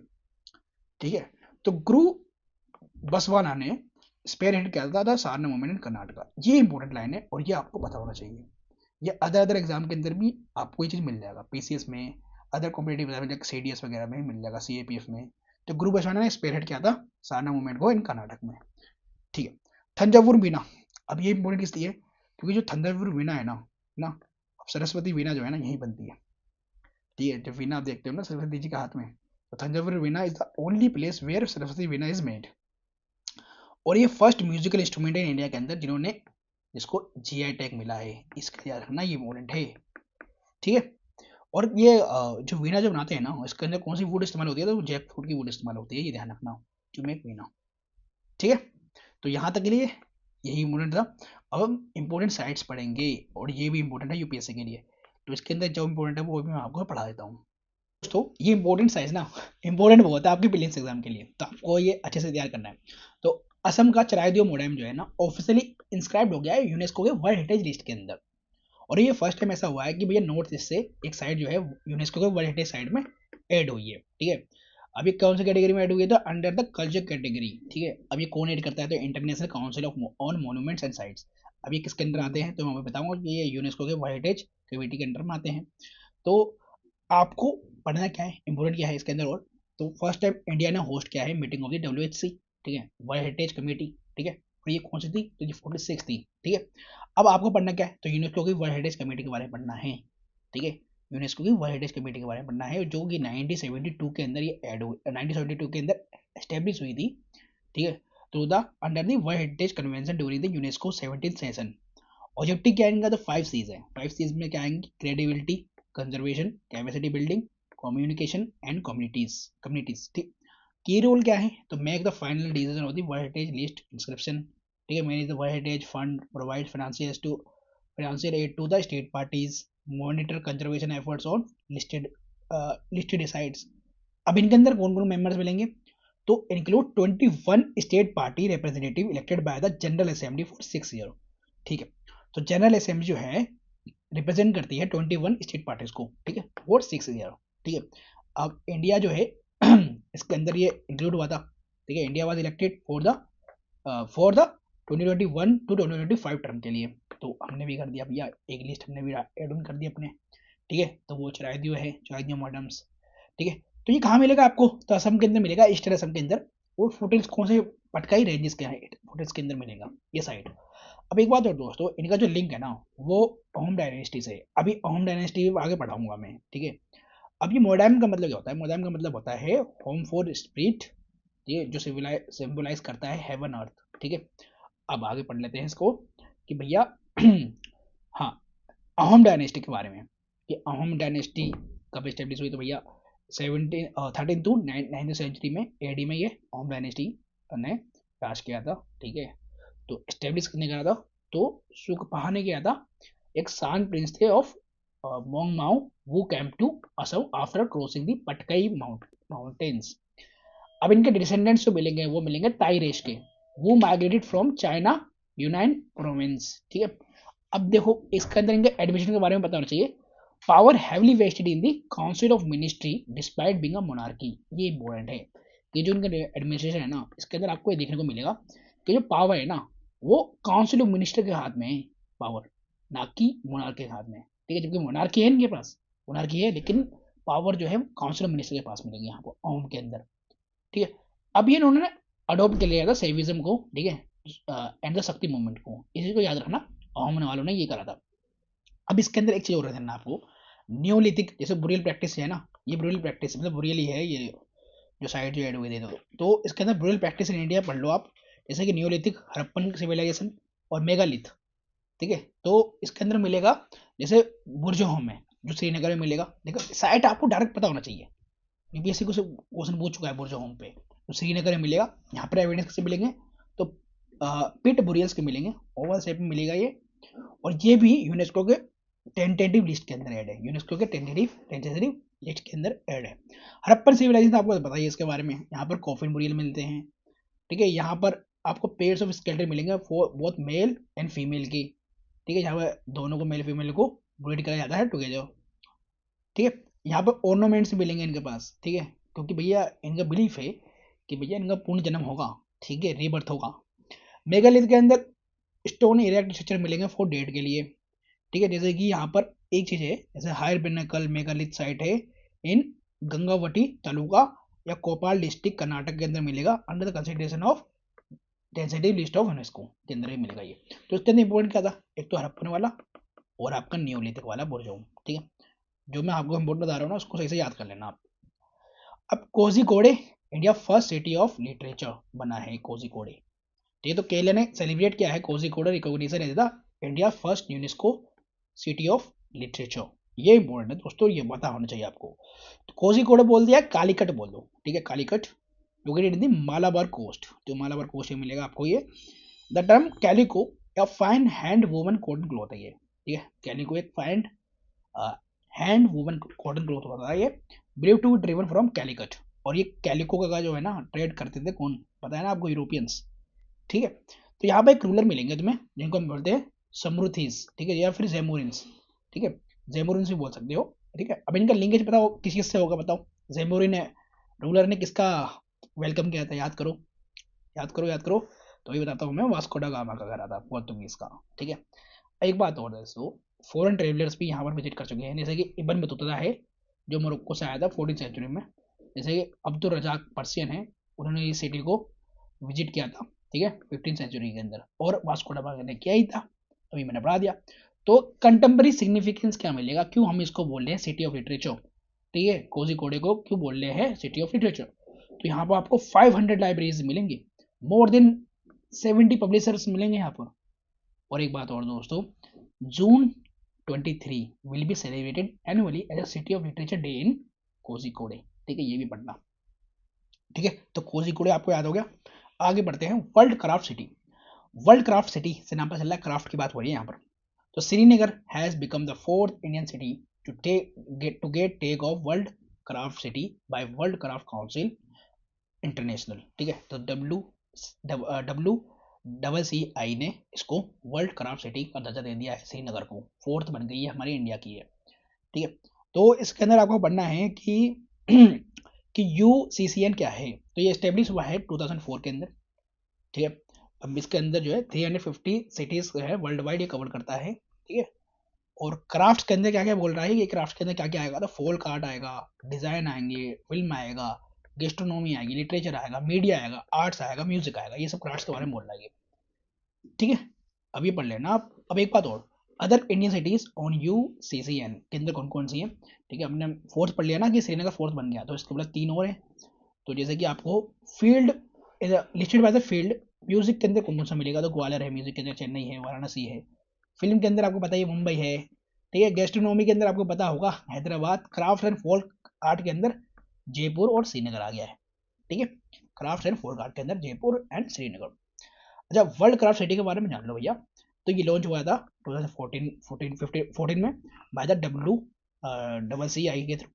ठीक है। तो गुरु बसवाना ने स्पेयर हेड किया था सारना मूवमेंट इन कर्नाटका, ये इंपॉर्टेंट लाइन है और ये आपको पता होना चाहिए। ये अदर एग्जाम के अंदर भी आपको ये चीज मिल जाएगा, पीसीएस में, अदर कॉम्पिटेटिव एग्जाम जैसे सीडीएस वगैरह में मिल जाएगा, सीएपीएफ में। तो गुरु बसवाना ने स्पेयर हेड किया था सारना मूवमेंट को इन कर्नाटक में, ठीक है। थंजावुर वीणा, अब ये इंपॉर्टेंट इसलिए है क्योंकि जो थंजावुर वीणा है ना अब सरस्वती वीणा जो है ना यहीं बनती है, ठीक है। जब वीणा आप देखते हो ना सरस्वती जी के हाथ में, तो Thanjavur veena is the only place where Saraswati veena is made. और ये फर्स्ट म्यूजिकल इंस्ट्रूमेंट है इंडिया के अंदर जिन्होंने जिसको जीआई टैग मिला है, इसका याद रखना, ये इम्पोर्टेंट है, ठीक है। और ये जो वीना जो बनाते हैं ना, इसके अंदर कौन सी वुड इस्तेमाल होती है, तो जैक फ्रूट की वुड इस्तेमाल होती है, ये ध्यान रखना, टू मेक वीना, ठीक है। तो यहाँ तक के लिए यही इम्पोर्टेंट था। अब हम इम्पोर्टेंट साइट्स पढ़ेंगे, और ये भी इम्पोर्टेंट है यूपीएससी के लिए, तो इसके अंदर जो इम्पोर्टेंट है वो भी मैं आपको पढ़ा देता हूँ। दोस्तों ये इम्पोर्टेंट साइज ना, इम्पोर्टेंट बहुत है आपके प्रीलिम्स एग्जाम के लिए, तो आपको ये अच्छे से तैयार करना है। तो असम का चराइदेव मोडेम जो है ना, ऑफिशियली इंस्क्राइब्ड हो गया है यूनेस्को के वर्ल्ड हेरिटेज लिस्ट के अंदर, और ये फर्स्ट टाइम ऐसा हुआ है कि भैया नॉर्थ ईस्ट से एक साइट जो है यूनेस्को के वर्ल्ड हेरिटेज साइट में ऐड हुई है, ठीक है। अब ये कौन सी कैटेगरी में ऐड हुई है, तो अंडर द कल्चर कैटेगरी, ठीक है। अब ये कौन ऐड करता है, तो international council of on monuments and sites. अब ये किसके अंदर आते हैं, तो मैं आपको बताऊंगा कि ये यूनेस्को के वर्ल्ड हेरिटेज कमेटी के अंडर में आते हैं। तो आपको पढ़ना क्या है, इंपोर्टेंट क्या है इसके अंदर, और तो फर्स्ट टाइम इंडिया ने होस्ट किया है मीटिंग ऑफ द WHC, ठीक है, वर्ल्ड हेरिटेज कमेटी, ठीक है। और ये कौन सी थी, तो ये 46 थी, ठीक है। अब आपको पढ़ना क्या है, तो यूनेस्को की वर्ल्ड हेरिटेज कमेटी के बारे में पढ़ना है, ठीक है। यूनेस्को की वर्ल्ड हेरिटेज कमेटी के बारे में पढ़ना है, जो कि 1972 के अंदर ये ऐड हुई, 1972 के अंदर एस्टेब्लिश हुई थी, ठीक है। तो the under the world heritage convention during the UNESCO 17th session. Objective क्या आएगा, तो 5 C's है, 5 C's में क्या आएंगी, credibility, conservation, capacity building, communication and communities, ठीक। की रोल क्या है, तो make the final decision of the world heritage list inscription, ठीक है। Manage the world heritage fund, provide financial aid to the state parties, monitor conservation efforts on listed sites. अब इनके अंदर कौन कौन मेंबर्स मिलेंगे, तो include 21 state party representative elected by the general assembly for 6 year, ठीक है। तो जनरल असेंबली जो है रिप्रेजेंट करती है 21 स्टेट पार्टीज को, ठीक है, फॉर 6 ईयर, ठीक है। अब इंडिया जो है इसके अंदर ये इंक्लूड हुआ था, ठीक है। India was elected for the 2021 to 2025 term के लिए, तो हमने भी कर दिया भैया, एक लिस्ट हमने भी एड ऑन कर दी अपने, ठीक है। तो वो चराइदियो है, चराइदियो मॉडम्स, ठीक है। तो ये कहाँ मिलेगा आपको, तो असम के अंदर मिलेगा, ईस्टर्न असम के अंदर, और फुटेज कौन से पटकाई रेंजेस के हैं, फुटेज के अंदर मिलेगा ये साइड। अब एक बात और दोस्तों, इनका जो लिंक है ना, वो अहोम डायनेस्टी से, अभी अहोम डायनेस्टी आगे पढ़ाऊंगा मैं, ठीक है। अब ये मोडैम का मतलब क्या होता है, मोडैम का मतलब होता है होम फॉर स्पिरिट, ये जो सिंबलाइज करता है हेवन अर्थ, ठीक है। अब आगे पढ़ लेते हैं इसको कि भैया हाँ, अहोम डायनेस्टी के बारे में, कि अहोम डायनेस्टी कब स्टेब्लिश हुई, तो भैया 13 टू 9th सेंचुरी में AD में ये अहोम डायनेस्टी ने राज किया था, ठीक है। तो स्टेब्लिश करने गया था, तो सुखपहा ने किया था, एक सान प्रिंस थे ऑफ मोंग माओ, वो came to Assam after crossing the Patkai mountains. अब इनके डिसेंडेंट्स जो मिलेंगे वो मिलेंगे ताई रेश के, वो माइग्रेटेड फ्रॉम चाइना यूनान प्रोविंस, ठीक है। अब देखो इसके अंदर इनके एडमिशन के बारे में पता होना चाहिए, power heavily vested in the council of ministry despite being a monarchy, ये इंपॉर्टेंट है। ये जो इनका एडमिनिस्ट्रेशन है ना, इसके अंदर आपको ये देखने को मिलेगा कि जो पावर है ना, वो काउंसिल ऑफ मिनिस्टर के हाथ में है पावर, ना कि मोनार्की के हाथ में, ठीक है। जबकि मोनार्की है इनके पास, मोनार्की है, लेकिन पावर जो है काउंसिल ऑफ मिनिस्टर के पास मिलेंगे यहाँ पर ओम के अंदर, ठीक है। अब ये इन्होंने अडोप्ट कर लिया था सेविज्म को, ठीक है, एंड द शक्ति मूवमेंट को, इसी को याद रखना, अहोम वालों ने ये करा था। अब इसके अंदर एक चीज और रहना आपको, न्योलिथिक, जैसे बुरियल प्रैक्टिस है ना, ये बुरियल प्रैक्टिस मतलब बुरियल ही है ये, जो साइड जो ऐड हुए थे, तो इसके अंदर बुरियल प्रैक्टिस इन इंडिया पढ़ लो आप, जैसे कि न्योलिथिक, हड़प्पन सिविलाइजेशन और मेगालिथ, ठीक है। तो इसके अंदर मिलेगा जैसे बुर्ज होम है जो श्रीनगर में मिलेगा, देखो साइट आपको डायरेक्ट पता होना चाहिए, यूपीएससी को क्वेश्चन पूछ चुका है बुर्ज होम पे, तो श्रीनगर में मिलेगा। यहाँ पर एविडेंस कैसे मिलेंगे, तो पिट बुरियल्स के मिलेंगे, ओवल शेप में मिलेगा ये, और ये भी यूनेस्को के टेंटेटिव लिस्ट के अंदर ऐड है, यूनेस्को के टेंटेटिव लिस्ट के अंदर ऐड है। हड़प्पन सिविलाइजेशन आपको बताइए इसके बारे में, यहाँ पर कॉफिन बुरियल मिलते हैं, ठीक है। यहाँ पर आपको पेयर्स ऑफ स्केलेटन मिलेंगे for both male and female की, ठीक है, यहाँ पर दोनों को मेल फीमेल को ब्रीड करा जाता है टुगेदर, ठीक है। यहाँ पर ऑर्नामेंट्स मिलेंगे इनके पास, ठीक है, क्योंकि भैया इनका बिलीफ है कि भैया इनका पूर्ण जन्म होगा, ठीक है, रीबर्थ होगा। मेगालिथ के अंदर स्टोन इरेक्ट स्ट्रक्चर मिलेंगे फॉर डेट के लिए, ठीक है। जैसे कि यहाँ पर एक चीज है, जैसे हायर पिनाकल मेगालिथ साइट है इन गंगावटी तालुका या कोपाल डिस्ट्रिक्ट कर्नाटक के अंदर मिलेगा, under the consideration of tentative list of UNESCO के अंदर ही मिलेगा ये। तो इसके अंदर इंपॉर्टेंट क्या था, एक तो हड़प्पन वाला और आपका नियोलिथिक वाला बुर्जोम, ठीक है। जो मैं आपको इंपोर्टेंट बता रहा हूँ ना, उसको सही से याद कर लेना आप। अब Kozhikode India first city of literature बना है कोझिकोडे, ठीक है। तो केरला ने सेलिब्रेट किया है Kozhikode recognition as the India first UNESCO city of literature. ये इंपॉर्टेंट है दोस्तों, ये पता होना चाहिए आपको। तो कोझिकोड बोल दिया, कालीकट बोल दो, ठीक है, Calicut located in the Malabar coast, तो मालाबार कोस्ट में मिलेगा आपको ये। द टर्म कैलिको या fine hand woven cotton cloth है ये, ठीक है, कैलिको एक fine hand woven cotton cloth होता है ये, believe to be driven from Calicut. और ये कैलिको का जो है ना ट्रेड करते थे कौन, पता है ना आपको, यूरोपियंस, ठीक है। तो यहाँ पे एक रूलर मिलेंगे तुम्हें जिनको हम बोलते हैं समरुथीस, ठीक है, या फिर जेमोरिन्स, ठीक है, जेमोरिन्स भी बोल सकते हो, ठीक है। अब इनका लिंकेज पता हो किस किस से होगा, बताओ। जेमोरिन है, रूलर ने किसका वेलकम किया था, याद करो, याद करो, याद करो। तो ये बताता हूँ मैं, वास्को डा गामा का घर आता पोर्तुगीज का, ठीक है। एक बात और दोस्तों, फॉरेन ट्रेवलर्स भी यहाँ पर विजिट कर चुके हैं, जैसे कि इब्न बतूता है जो मोरक्को से आया था 14th सेंचुरी में, जैसे कि अब्दुल रजाक पर्सियन है, उन्होंने इस सिटी को विजिट किया था, ठीक है, 15th सेंचुरी के अंदर, और वास्को डा गामा ने किया ही था, अभी मैंने पढ़ा दिया। तो कंटेम्प्रेरी सिग्निफिकेंस क्या मिलेगा, क्यों हम इसको बोल रहे हैं सिटी ऑफ लिटरेचर, ठीक है, कोझिकोड को क्यों बोल रहे हैं सिटी ऑफ लिटरेचर। तो यहाँ पर आपको 500 लाइब्रेरीज मिलेंगी, मोर देन 70 पब्लिशर्स मिलेंगे यहाँ पर। और एक बात और दोस्तों, June 23 will be celebrated annually as a city of literature day in Kozhikode, ठीक है, ये भी पढ़ना, ठीक है। तो कोझिकोड आपको याद हो गया। आगे बढ़ते हैं, world craft city. World craft city से नाम पता चल रहा है क्राफ्ट की बात हो रही है यहाँ पर। तो Srinagar has become the 4th Indian city to get tag of world craft city by world craft council international, ठीक है। तो WCCI ने इसको वर्ल्ड क्राफ्ट सिटी का दर्जा दे दिया है श्रीनगर को, 4th बन गई है, हमारी इंडिया की है, ठीक है। तो इसके अंदर आपको पढ़ना है कि कि UCCN क्या है। तो ये स्टेब्लिश हुआ है 2004 के अंदर, ठीक है। अब इसके अंदर जो है 350 सिटीज है वर्ल्ड वाइड ये कवर करता है, ठीक है। और क्राफ्ट के अंदर क्या क्या बोल रहा है कि क्राफ्ट के अंदर क्या क्या आएगा, तो फोल्क आर्ट आएगा, डिजाइन आएंगे, फिल्म आएगा, गेस्ट्रोनॉमी आएगी, लिटरेचर आएगा, मीडिया आएगा, आर्ट्स आएगा, म्यूजिक आएगा, ये सब क्राफ्ट्स के बारे में बोल रहा है ये, ठीक है। अब ये पढ़ लेना आप। अब एक बात और, other Indian CTs on UCCN के अंदर कौन कौन सी है, ठीक है। हमने फोर्थ पढ़ लिया ना कि श्रीनगर 4th बन गया, तो इसके बाद 3 और है। तो जैसे कि आपको field listed by the field, music के अंदर कौन कौन सा मिलेगा, तो ग्वालियर है, म्यूजिक के अंदर चेन्नई है, वाराणसी है, फिल्म के अंदर आपको पता है मुंबई है, ठीक है। गेस्ट्रोनॉमी के अंदर आपको पता होगा Hyderabad, craft and folk art के अंदर जयपुर और श्रीनगर आ गया है, ठीक है। क्राफ्ट एंड फोल्क आर्ट के अंदर जयपुर एंड श्रीनगर। अच्छा, वर्ल्ड क्राफ्ट सिटी के बारे में जान लो भैया। तो ये लॉन्च हुआ था 2014 में बाय द WCCI के थ्रू,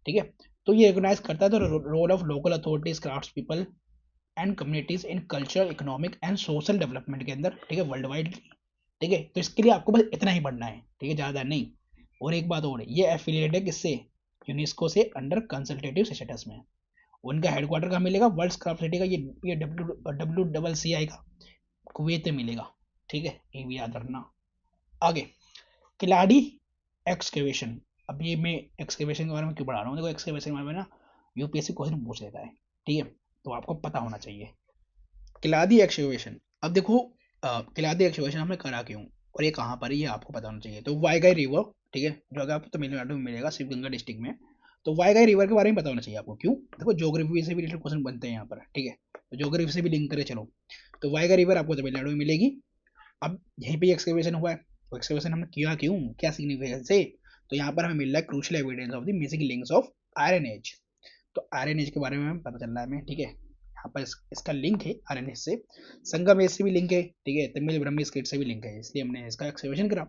ठीक है। तो ये रिकॉग्नाइज करता है the role of local authorities, crafts people and communities in culture, economic and social development के अंदर, ठीक है, वर्ल्ड वाइड, ठीक है। तो इसके लिए आपको बस इतना ही पढ़ना है, ठीक है, ज़्यादा नहीं। और एक बात और है, ये एफिलिएटेड है किससे, यूनेस्को से अंडर कंसल्टेटिव स्टेटस में। उनका हेडक्वार्टर कहाँ मिलेगा, वर्ल्ड क्राफ्ट सिटी का, ये WCCI का कुवैत में मिलेगा, ठीक है, ये भी याद रखना। आगे, किलाड़ी एक्सकेवेशन। अब ये मैं एक्सकेवेशन के बारे में क्यों पढ़ा रहा हूँ, देखो एक्सकेवेशन के बारे में ना UPSC क्वेश्चन पूछ लेता है, ठीक है, तो आपको पता होना चाहिए। किलादी एक्सकेवेशन, अब देखो किलादी एक्सकेवेशन हमने करा क्यों और ये कहाँ पर है, ये आपको पता होना चाहिए। तो वाईगाई रिवर, ठीक है, जो अगर आपको तमिलनाडु में मिलेगा, शिवगंगा डिस्ट्रिक्ट में। तो वाईगाई रिवर के बारे में पता होना चाहिए आपको, क्यों, देखो ज्योग्राफी से भी रिलेटेड क्वेश्चन बनते हैं यहाँ पर, ठीक है, तो ज्योग्राफी से भी लिंक करे चलो। तो वाईगाई रिवर आपको तमिलनाडु में मिलेगी। अब यहीं पे एक्सकेवेशन हुआ है, तो एक्सकेवेशन हमने किया क्यों, क्या सिग्निफिकेंस है, तो यहाँ पर हमें मिल रहा है crucial evidence of the missing links of iron age. तो आयरन एज के बारे में पता चल रहा है हमें, ठीक है। यहाँ पर इसका लिंक है आयरन एज से, संगम एज से भी लिंक है, ठीक है, तमिल ब्रह्मी स्क्रिप्ट से भी लिंक है, इसलिए हमने इसका एक्सकेवेशन करा।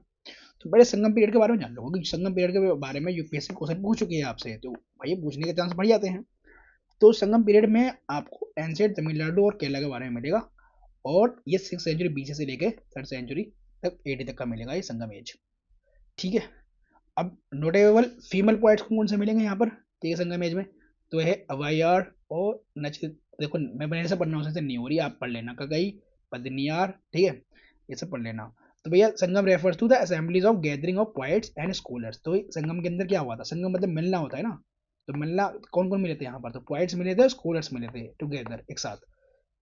तो बड़े संगम पीरियड के बारे में जान लो, क्योंकि संगम पीरियड के बारे में UPSC क्वेश्चन पूछ चुकी है आपसे, तो भाई पूछने के चांस बढ़ जाते हैं। तो संगम पीरियड में आपको एंशिएंट तमिलनाडु और केरला के बारे में मिलेगा, और ये 6th सेंचुरी BC से लेके 3rd सेंचुरी तक AD तक का मिलेगा ये संगम एज, ठीक है। अब नोटेबल फीमेल पोइट्स कौन से मिलेंगे यहाँ पर, ठीक है, संगम एज में, तो है अवायार और नच, देखो मैं मैंने से पढ़ना उसे नहीं हो रही, आप पढ़ लेना, कगई, पदनियार, ठीक है, ये सब पढ़ लेना। तो भैया Sangam refers to the assemblies of gathering of poets and scholars. तो संगम के अंदर क्या हुआ था, संगम मतलब मिलना होता है ना, तो मिलना कौन कौन मिले थे यहाँ पर, तो पोइट्स मिले थे, स्कॉलर्स मिले थे टुगेदर एक साथ,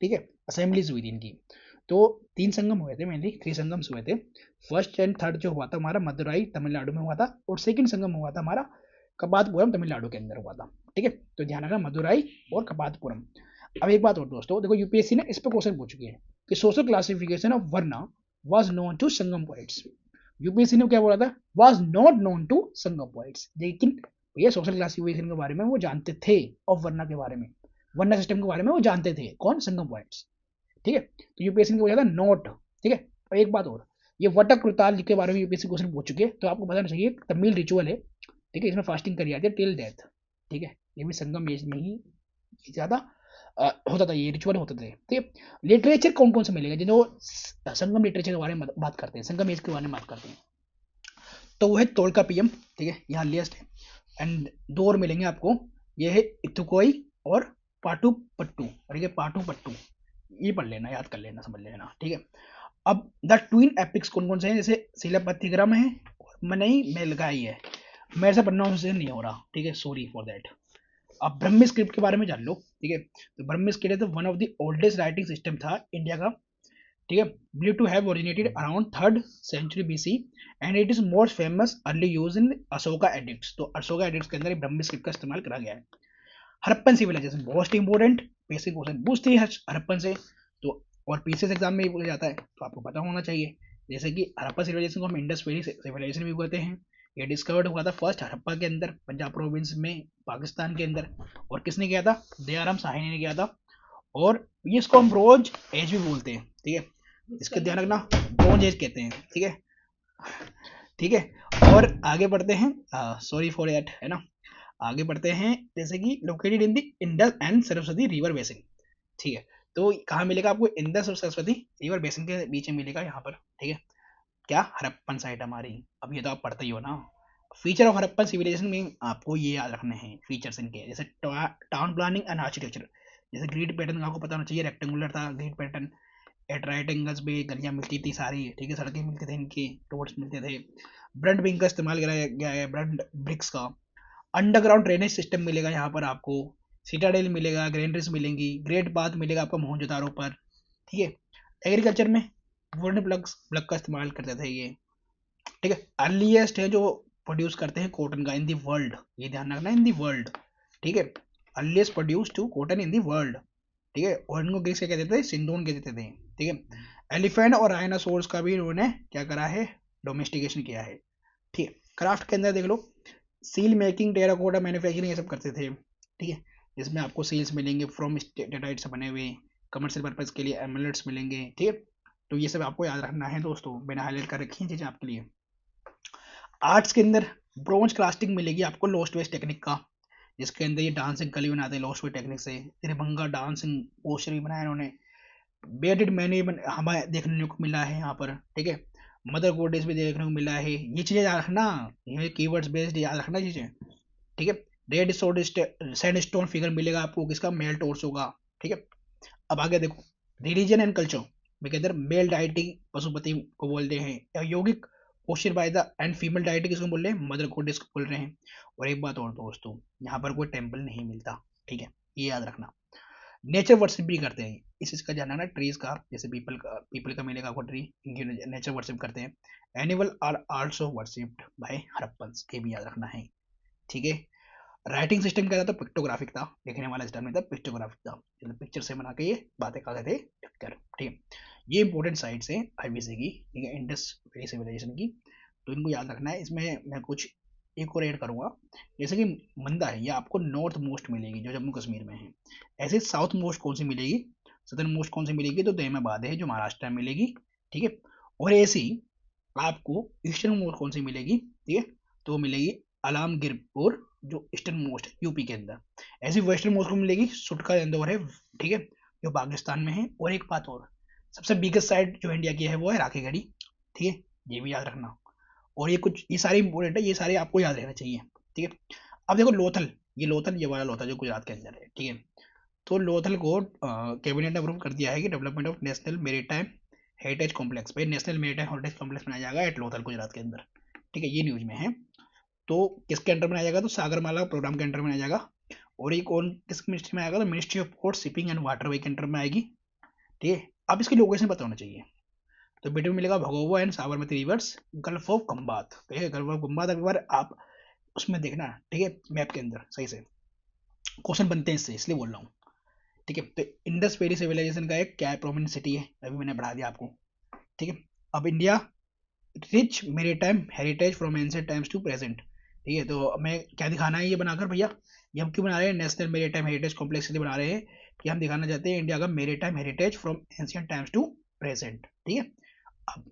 ठीक है, असेंबलीज हुई थी इनकी। तो 3 संगम हुए थे, मेनली 3 संगम्स हुए थे। फर्स्ट एंड थर्ड जो हुआ था हमारा मदुराई तमिलनाडु में हुआ था, और सेकंड संगम हुआ था हमारा कपातपुरम तमिलनाडु के अंदर हुआ था, ठीक है। तो ध्यान रखना मदुराई और कपातपुरम। अब एक बात और दोस्तों, देखो UPSC ने इस पर क्वेश्चन पूछ चुकी है, कि social classification of varna was known to Sangam poets. UPSC ने क्या बोला था, was not known to Sangam poets, लेकिन ये सोशल क्लासिफिकेशन के बारे में वो जानते थे, ऑफ वर्ना के बारे में, वर्ना सिस्टम के बारे में वो जानते थे, कौन, संगम पॉइंट्स। ठीक है, तो यूपीएससी ने बोला था नोट। ठीक है, और एक बात और, ये वटक कृताल के बारे में यूपीएससी क्वेश्चन पूछ चुके, तो आपको बताना चाहिए तमिल रिचुअल है। ठीक है, इसमें फास्टिंग करी जाती है टिल डेथ। ठीक है, ये भी संगम एज में ही ज्यादा होता था, ये रिचुअल होते थे। ठीक है, लिटरेचर कौन कौन से मिलेगा जो संगम लिटरेचर के बारे में बात करते हैं, संगम एज के बारे में बात करते हैं, तो वो है तोड़का पीएम। ठीक है, यहाँ लिस्ट है, एंड दो और मिलेंगे आपको, ये है इथुकोई और पाटू पट्टू, और ये पाटू पट्टू, ये पढ़ लेना, याद कर लेना, समझ लेना। ठीक है, अब द ट्विन एपिक्स कौन कौन से हैं, जैसे शिलापतिग्रम है और मनई मेलगाई है, मेरे से प्रोनाउंसिएशन नहीं हो रहा, ठीक है, सॉरी फॉर दैट। अब ब्रह्मी स्क्रिप्ट के बारे में जान लो। ठीक है, तो ब्रह्मी स्क्रिप्ट तो one of the oldest writing system था इंडिया का। ठीक है, believe to have originated around 3rd century BC and it is most famous early use in Ashoka edicts. तो अशोका एडिक्ट्स के अंदर ब्रह्मी स्क्रिप्ट का इस्तेमाल करा गया है। Harappan civilisation most important, basic question पूछते हैं हड़प्पन से, तो और पीसीएस एग्जाम में भी पूछा जाता है, तो आपको पता होना चाहिए। जैसे कि हड़प्पा सिविलाइजेशन को हम इंडस वैली सिविलाइजेशन भी कहते हैं। ये डिस्कवर्ड हुआ था फर्स्ट हड़प्पा के अंदर, पंजाब प्रोविंस में, पाकिस्तान के अंदर, और किसने किया था, दयाराम साहनी ने किया था। और ये इसको हम ब्रोंज एज भी बोलते हैं। ठीक है, इसका ध्यान रखना, ब्रोंज एज कहते हैं। ठीक है, ठीक है, और आगे बढ़ते हैं, सॉरी फॉर दैट, है ना, आगे बढ़ते हैं, जैसे कि located in the Indus and Saraswati river basin. ठीक है, तो कहाँ मिलेगा आपको, इंडस और सरस्वती रिवर बेसिन के बीच में मिलेगा यहाँ पर। ठीक है, क्या, हड़प्पन साइट हमारी। अब ये तो आप पढ़ते ही हो ना। फीचर ऑफ हड़प्पन सिविलाइजेशन में आपको ये याद रखने हैं फीचर्स इनके, जैसे टाउन प्लानिंग एंड आर्किटेक्चर। जैसे ग्रिड पैटर्न आपको पता होना चाहिए, रेक्टेंगुलर था grid pattern, at right angles पे गलियां मिलती थी सारी। ठीक है, सड़कें मिलते थे इनके, रोड्स मिलते थे। ब्रंट बिंग का इस्तेमाल करा गया है, ब्रंट ब्रिक्स का। अंडरग्राउंड ड्रेनेज सिस्टम मिलेगा यहाँ पर आपको, सिटाडेल मिलेगा, ग्रेनरीज मिलेंगी, ग्रेट बाथ मिलेगा आपको मोहनजोदारो पर। ठीक है, एग्रीकल्चर में वुडन प्लग का इस्तेमाल करते थे ये। ठीक है, अर्लीस्ट है जो प्रोड्यूस करते हैं कॉटन का इन दी वर्ल्ड, ये ध्यान रखना, इन दी वर्ल्ड। ठीक है, earliest produce to cotton in the world. ठीक है, और इनको ग्रीस क्या कहते थे, सिंधून कहते थे। ठीक है, एलिफेंट और राइनासोर्स का भी इन्होंने क्या करा है, डोमेस्टिकेशन किया है। ठीक है, क्राफ्ट के अंदर देख लो, सील मेकिंग, टेराकोटा मैन्युफैक्चरिंग, ये सब करते थे। ठीक है, जिसमें आपको सील्स मिलेंगे फ्रॉम स्टेटाइट से बने हुए, कमर्शियल पर्पज के लिए एमुलेट्स मिलेंगे। ठीक है, तो ये सब आपको याद रखना है दोस्तों, मैंने हाईलाइट कर रखी है चीजें आपके लिए। आर्ट्स के अंदर ब्रोंज कास्टिंग मिलेगी आपको लोस्ट वेस्ट टेक्निक का, जिसके अंदर ये डांसिंग कली बनाते हैं लोस्ट वेस्ट टेक्निक से। त्रिभंगा डांसिंग पोस्टर भी बनाया इन्होंने। बेडेड मैन्यू हमें देखने को मिला है यहाँ पर। ठीक है, मदर गोडेस भी देखने को मिला है। ये चीजें याद रखना, ये कीवर्ड्स बेस्ड याद रखना चीजें। ठीक है, रेड सैंडस्टोन फिगर मिलेगा आपको, किसका, मेल टोर्सो का। ठीक है, अब आगे देखो, रिलीजन एंड कल्चर में के अंदर मेल डाइटी पशुपति को बोलते हैं, यौगिक posture by the end female deity किसको बोल रहे हैं, मदर गोडेस को बोल रहे हैं। और एक बात और दोस्तों, यहाँ पर कोई टेम्पल नहीं मिलता। ठीक है, ये याद रखना। नेचर वर्शिप भी करते हैं, इस चीज का जानना ना, ट्रीज का, जैसे पीपल का मिलेगा आपको ट्री, इनकी नेचर वर्शिप करते हैं। Animal are also worshipped by Harappans, ये भी याद रखना है। ठीक है, राइटिंग सिस्टम क्या था, पिक्टोग्राफिक था, लिखने वाला सिस्टम नहीं था, पिक्टोग्राफिक था, मतलब पिक्चर से बना के ये बातें करते थे लिखकर। ठीक है, ये इंपॉर्टेंट साइट्स हैं आईबीसी की, ठीक है, इंडस वैली सिविलाइजेशन की, तो इनको याद रखना है। इसमें मैं कुछ एक और ऐड करूंगा, जैसे कि मंदा है, ये आपको नॉर्थ मोस्ट मिलेगी जो जम्मू कश्मीर में है। ऐसे साउथ मोस्ट कौन सी मिलेगी, सदर्न मोस्ट कौन सी मिलेगी, तो दहमाबाद है जो महाराष्ट्र में मिलेगी। ठीक है, और ऐसी आपको ईस्टर्न मोस्ट कौन सी मिलेगी, ठीक है, तो मिलेगी अलामगिरपुर जो ईस्टर्न मोस्ट है यूपी के अंदर। ऐसी वेस्टर्न मोस्ट को मिलेगी सुटका इंदौर है, ठीक है, जो पाकिस्तान में है। और एक बात और, सबसे बिगेस्ट साइट जो इंडिया की है वो है राखीगढ़ी। ठीक है, ये भी याद रखना। और ये कुछ, ये सारे इंपॉर्टेंट है, ये सारे आपको याद रहना चाहिए। ठीक है, अब देखो लोथल, ये वाला लोथल जो गुजरात के अंदर है। ठीक है, तो लोथल को कैबिनेट ने अप्रूव कर दिया है कि development of national maritime heritage complex पे, नेशनल मेरीटाइम हेरिटेज कॉम्प्लेक्स बनाया जाएगा एट लोथल गुजरात के अंदर। ठीक है, ये न्यूज में है। तो किसके अंडर बनाया जाएगा, तो सागरमाला प्रोग्राम के अंडर बनाया जाएगा। और ये कौन किस मिनिस्ट्री में आएगा, तो ministry of port shipping and waterway के अंडर में आएगी। ठीक है, अब इसकी लोकेशन पता होना चाहिए, तो बिटवीन मिलेगा Bhogavo and Sabarmati rivers, gulf of Khambhat. ठीक है, गल्फ ऑफ गंबात एक बार आप उसमें देखना। ठीक है, मैप के अंदर सही से क्वेश्चन बनते हैं इससे, इसलिए बोल रहा हूँ। ठीक है। तो इंडस वैली सिविलाइजेशन का एक क्या प्रोमिनेंट सिटी है, अभी मैंने बढ़ा दिया आपको। ठीक है। अब India rich maritime heritage from ancient times to present. ठीक है। तो हमें क्या दिखाना है ये बनाकर भैया, ये हम क्यों बना रहे हैं, नेशनल मेरीटाइम हेरिटेज कॉम्प्लेक्स इसलिए बना रहे हैं कि हम दिखाना चाहते हैं इंडिया का maritime heritage from ancient times to present. ठीक है। अब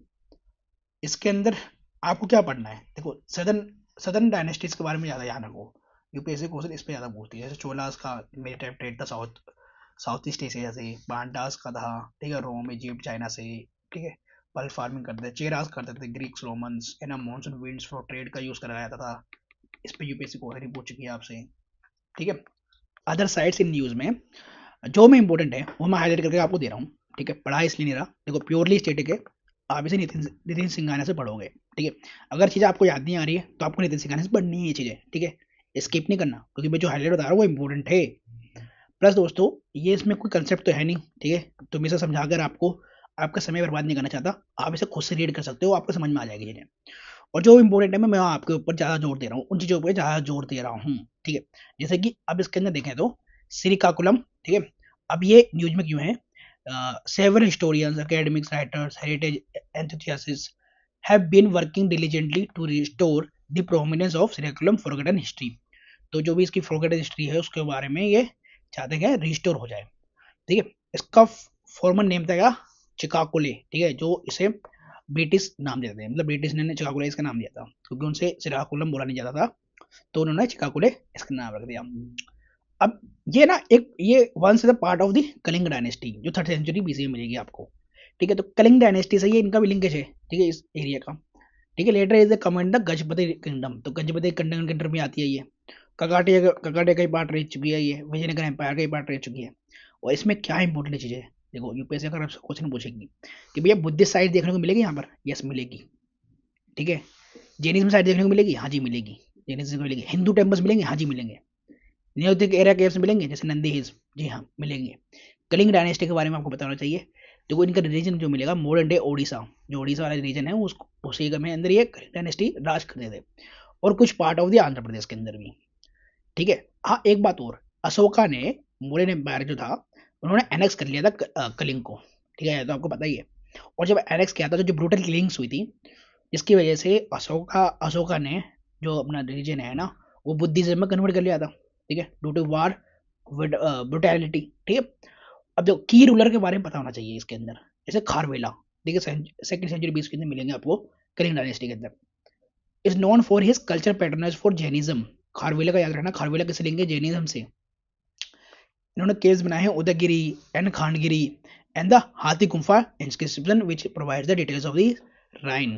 इसके अंदर आपको क्या पढ़ना है, देखो सदर्न सदर्न डायनेस्टीज के बारे में ज़्यादा ध्यान रखो, यूपीएससी क्वेश्चन इस पे ज़्यादा पूछती है। जैसे चोलास का मेरीटाइम ट्रेड था साउथ ईस्ट एशिया से, पांडास का था, ठीक है, रोम इजिप्ट चाइना से, ठीक है, पल फार्मिंग करते थे, चेरास करते थे, ग्रीक्स रोमन्स, है ना, मानसून विंड्स फॉर ट्रेड का यूज़ करा जाता था। इस पे यूपीएससी क्वेश्चन पूछ चुकी है आपसे। ठीक है। अदर साइड्स इन न्यूज़ में जो मैं इंपॉर्टेंट है वो मैं हाईलाइट करके आपको दे रहा हूँ। ठीक है। पढ़ा इसलिए नहीं रहा, देखो प्योरली स्टेटिक है, आप इसे नितिन सिंघानिया से पढ़ोगे। ठीक है। अगर चीज़ें आपको याद नहीं आ रही है तो आपको नितिन सिंघानिया से पढ़नी है ये चीज़ें। ठीक है। स्किप नहीं करना, क्योंकि मैं जो हाईलाइट बता रहा हूँ वो इंपॉर्टेंट है। प्लस दोस्तों ये इसमें कोई कंसेप्ट तो है नहीं, ठीक है, तो मैं इसे समझाकर आपको आपका समय बर्बाद नहीं करना चाहता, आप इसे खुद से रीड कर सकते हो, आपको समझ में आ जाएगी चीज़ें। और जो इंपॉर्टेंट है मैं आपके ऊपर ज़्यादा जोर दे रहा हूँ, उन चीज़ों पर ज़्यादा जोर दे रहा हूँ। ठीक है। जैसे कि अब इसके अंदर देखें तो श्रीकाकुलम, ठीक है, अब ये न्यूज में क्यों है, several historians, academics, writers, heritage enthusiasts have been working diligently to restore the prominence of Srikakulam forgotten history। तो जो भी इसकी forgotten हिस्ट्री है उसके बारे में ये चाहते हैं रिस्टोर हो जाए। ठीक है। इसका फॉर्मल नेम था क्या, चिकाकुले। ठीक है। जो इसे ब्रिटिश नाम देते हैं, मतलब ब्रिटिश ने चिकाकुले इसका नाम दिया था, क्योंकि उनसे श्रीकाकुलम बोला नहीं जाता था, तो उन्होंने चिकाकुले इसका नाम रख दिया। अब ये ना एक ये once is a part of the Kalinga dynasty जो 3rd सेंचुरी बीसी में मिलेगी आपको। ठीक है। तो कलिंग डायनेस्टी से ये इनका भी लिंकेज है, ठीक है, इस एरिया का। ठीक है। Later is the comment the Gajapati kingdom, तो गजपति किंगडम के अंडर में आती है ये। ककाटिया का ही पार्ट रह चुकी है ये, विजयनगर एम्पायर का ही पार्ट रह चुकी है। और इसमें क्या इंपॉर्टेंट चीज़ है, देखो यूपीएससी अगर आपसे क्वेश्चन पूछेगी कि भैया बुद्धिस्ट साइड देखने को मिलेगी यहाँ पर, यस मिलेगी। ठीक है। जैनिज्म साइड देखने को मिलेगी, हाँ जी मिलेगी, जैनिज्म मिलेगी। हिंदू टेम्पल्स मिलेंगे, हाँ जी मिलेंगे। नियोजित एरिया केव्स मिलेंगे जैसे नंदी हिल्स, जी हाँ मिलेंगे। कलिंग डायनेस्टी के बारे में आपको बताना चाहिए। देखो इनका रीजन जो मिलेगा मॉडर्न डे ओडिशा, जो ओडिशा वाला रीजन है उसको उसी में अंदर ये कलिंग डायनेस्टी राज करते थे, और कुछ part of the Andhra Pradesh के अंदर भी। ठीक है। हाँ एक बात और, अशोका ने मौर्यन एम्पायर जो था उन्होंने एनेक्स कर लिया था कलिंग को। ठीक है। तो आपको पता ही है। और जब एनेक्स किया था तो जो ब्रूटल किलिंग्स हुई थी, जिसकी वजह से अशोका ने जो अपना रिलीजन है ना वो बुद्धिज्म में कन्वर्ट कर लिया था। ठीक है। Due to war with brutality. ठीक है। अब जो की रूलर के बारे में पता होना चाहिए इसके अंदर, जैसे खारवेला, ठीक है, 2nd सेंचुरी बीस के अंदर मिलेंगे आपको कलिंग डायनेस्टी के अंदर। Is known for his culture patronage for Jainism. Kharavela का याद रखना, खारवेला किसे लेंगे, जैनिज्म से। इन्होंने केव्स बनाए हैं Udayagiri and Khandagiri and the Hathi Gumpha inscription which provides the details of the reign.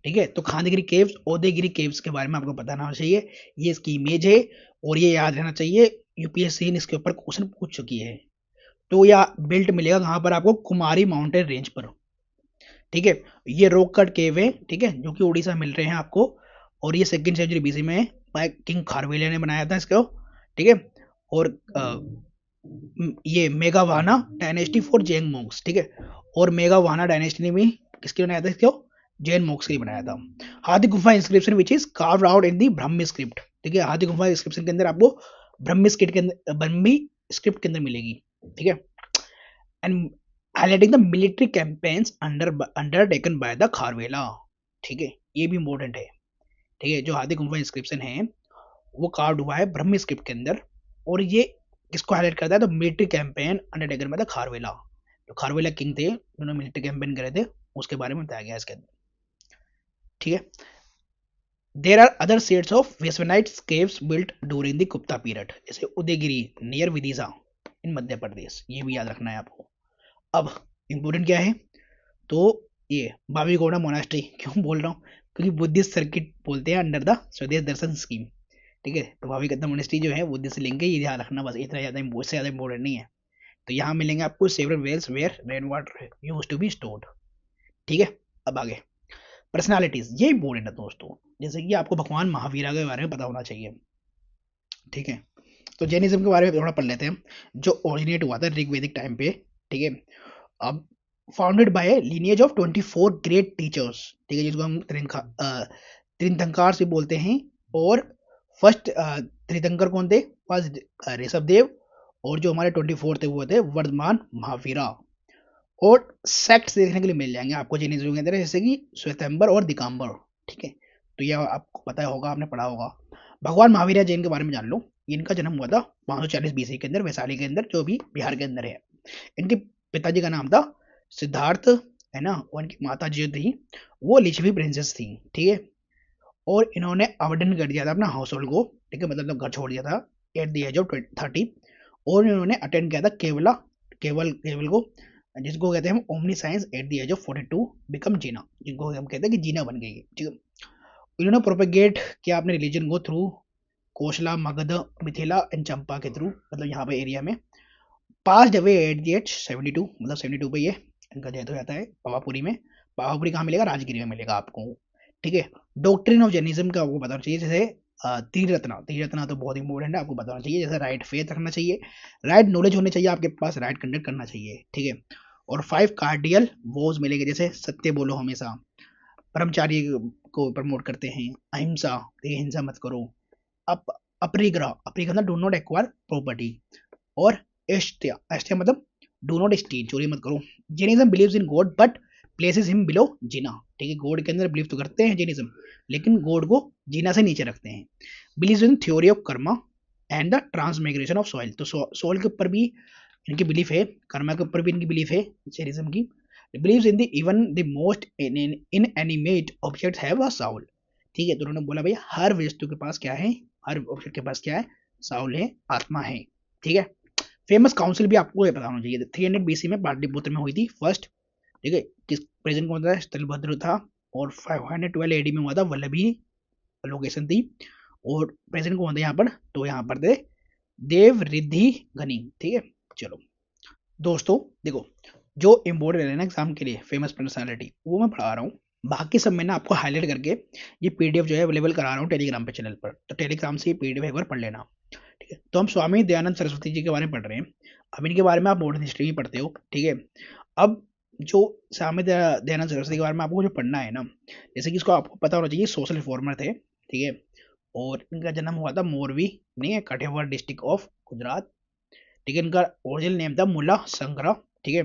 ठीक है। तो खांडगिरी केव्स, उदयगिरी केव्स के बारे में आपको पता होना चाहिए, ये इसकी इमेज है, और ये याद रहना चाहिए, यूपीएससी ने इसके ऊपर क्वेश्चन पूछ चुकी है। तो यह बेल्ट मिलेगा कहाँ पर आपको, कुमारी माउंटेन रेंज पर। ठीक है। ये रॉक कट केव है, ठीक है, जो कि उड़ीसा मिल रहे हैं आपको, और ये 2nd सेंचुरी बीसी में बाय किंग खारवेलिया ने बनाया था इसको। ठीक है। और ये मेगावाना डायनेस्टी फॉर जैन मोक्स। ठीक है। और मेगावाना डायनेस्टी ने भी किसके बनाया था इसको, जैन मोक्स के लिए बनाया था। हाथी Gumpha inscription which is carved out in the Brahmi script. ठीक है। हाथी गुफा इंस्क्रिप्शन के अंदर आपको ब्राह्मी स्क्रिप्ट के अंदर, ब्राह्मी स्क्रिप्ट के अंदर मिलेगी। ठीक है। And highlighting the military campaigns undertaken by the Kharavela. ठीक है। ये भी इंपॉर्टेंट है। ठीक है। जो हाथी गुफा इंस्क्रिप्शन है वो कार्ड हुआ है ब्रह्मी स्क्रिप्ट के अंदर, और ये किसको हाईलाइट करता है, तो military campaign undertaken by the Kharavela. जो खारवेला किंग थे उन्होंने मिलिट्री कैंपेन करे थे, उसके बारे में बताया गया इसके अंदर। ठीक है। There are other sets of वेस्टर्नाइट caves built during the Gupta period, जैसे उदयगिरी नियर विदिशा इन मध्य प्रदेश, ये भी याद रखना है आपको। अब इंपॉर्टेंट क्या है, तो ये बाबीगोड़ा मोनास्ट्री क्यों बोल रहा हूँ, क्योंकि बुद्धिस्ट सर्किट बोलते हैं अंडर द स्वदेश दर्शन स्कीम। ठीक है। तो बाबीगोड़ा मोनास्ट्री जो है बुद्धिस्ट से लिंक है, ये ध्यान रखना, बस इतना ज़्यादा इंपॉर्टेंट नहीं है। तो यहाँ मिलेंगे आपको several wells where rain water used to be stored. ठीक है। अब आगे पर्सनालिटीज, ये इंपॉर्टेंट है दोस्तों, जैसे कि आपको भगवान महावीरा के बारे में पता होना चाहिए। ठीक है। तो जैनिज्म के बारे में थोड़ा पढ़ लेते हैं, जो ओरिजिनेट हुआ था ऋग्वेदिक टाइम पे। ठीक है। अब founded by lineage of 24 great teachers. ठीक है। जिसको हम त्रिंथंकार से बोलते हैं। और फर्स्ट तीर्थंकर कौन थे, ऋषभ देव और जो हमारे 24 थे वो थे वर्धमान महावीरा। और सेक्ट्स देखने के लिए मिल जाएंगे आपको जैनिज्म के अंदर, जैसे कि श्वेतांबर और दिगंबर। ठीक है, तो यह आपको पता होगा, आपने पढ़ा होगा। भगवान महावीर जैन के बारे में जान लो। इनका जन्म हुआ था 540 बीसी के अंदर, वैशाली के अंदर, जो भी बिहार के अंदर है। इनके पिताजी का नाम था सिद्धार्थ, है ना, और इनकी माता जो थी वो लिच्छवी प्रिंसेस थी। ठीक है, और इन्होंने अवडन कर दिया था अपना हाउस होल्ड को। ठीक है, मतलब घर छोड़ दिया था एट द एज ऑफ 30। और इन्होंने अटेंड किया था केवल केवल को, जिसको कहते हैं हम omniscience at the age of 42 become Jina, जिनको हम कहते हैं कि जीना बन गई है। ठीक है, इन्होंने प्रोपेगेट किया अपने रिलीजन को थ्रू कोशला, मगध, मिथिला एंड चंपा के थ्रू, मतलब यहाँ पे एरिया में। Pass away at the age 72, मतलब 72 पे ये इनका डेथ हो जाता है पावापुरी में। पावापुरी कहाँ मिलेगा? राजगिरी में मिलेगा आपको। ठीक है, डॉक्ट्रिन ऑफ जैनिज्म का आपको बताना चाहिए, जैसे तीन रत्ना तो बहुत इंपॉर्टेंट है, आपको बताना चाहिए। जैसे राइट फेथ रखना चाहिए, राइट नॉलेज होनी चाहिए आपके पास, राइट कंडक्ट करना चाहिए। ठीक है, और 5 कार्डियल वोज मिलेंगे, जैसे सत्य बोलो हमेशा, ब्रह्मचारी को प्रमोट करते हैं, अहिंसा, हिंसा मत करो, अपरिग्रह डू नॉट एक्वायर प्रॉपर्टी, और एस्टिया मतलब डू नॉट स्टील, चोरी मत करो। Jainism believes in god but places him below Jina. ठीक है, गॉड के अंदर बिलीव तो करते हैं जैनिज्म, लेकिन गॉड को जीना से नीचे रखते हैं। Believes in theory of Karma and the transmigration of soil, तो सॉइल के ऊपर भी इनकी बिलीफ है, कर्मा के ऊपर भी इनकी बिलीफ है जैनिज्म की। Believes in the even the most inanimate objects have a Saul. ठीक है, तो उन्होंने बोला भैया हर वस्तु के पास क्या है, हर ऑब्जेक्ट के पास क्या है? साउल है, आत्मा है। ठीक है, फेमस काउंसिल भी आपको ये पता होना चाहिए, 300 बीसी में पाटलिपुत्र में हुई थी फर्स्ट। ठीक है, किस प्रेजेंट कौन था? स्थलभद्र था। और 512 एडी में हुआ था वल्लभी लोकेशन थी। और प्रेजेंट कौन था यहाँ पर? तो यहाँ पर थे देव रिद्धि घनी। ठीक है, चलो दोस्तों देखो, जो इम्पोर्टेंट है ना एग्जाम के लिए फेमस पर्सनालिटी, वो मैं पढ़ा रहा हूँ। बाकी सब मैंने आपको हाईलाइट करके ये पीडीएफ जो है अवेलेबल करा रहा हूँ टेलीग्राम पे चैनल पर, तो टेलीग्राम से ये पीडीएफ एक बार पढ़ लेना। ठीक है, तो हम स्वामी दयानंद सरस्वती जी के बारे में पढ़ रहे हैं। अब इनके बारे में आप मॉडर्न हिस्ट्री भी पढ़ते हो। ठीक है, अब जो स्वामी दयानंद सरस्वती के बारे में आपको जो पढ़ना है ना, जैसे कि इसको आपको पता होना चाहिए, सोशल रिफॉर्मर थे। ठीक है, और इनका जन्म हुआ था मोरवी, नहीं है, कठेवर डिस्ट्रिक्ट ऑफ गुजरात। ठीक है, इनका ओरिजिनल नेम था मुल्ला संग्रह। ठीक है,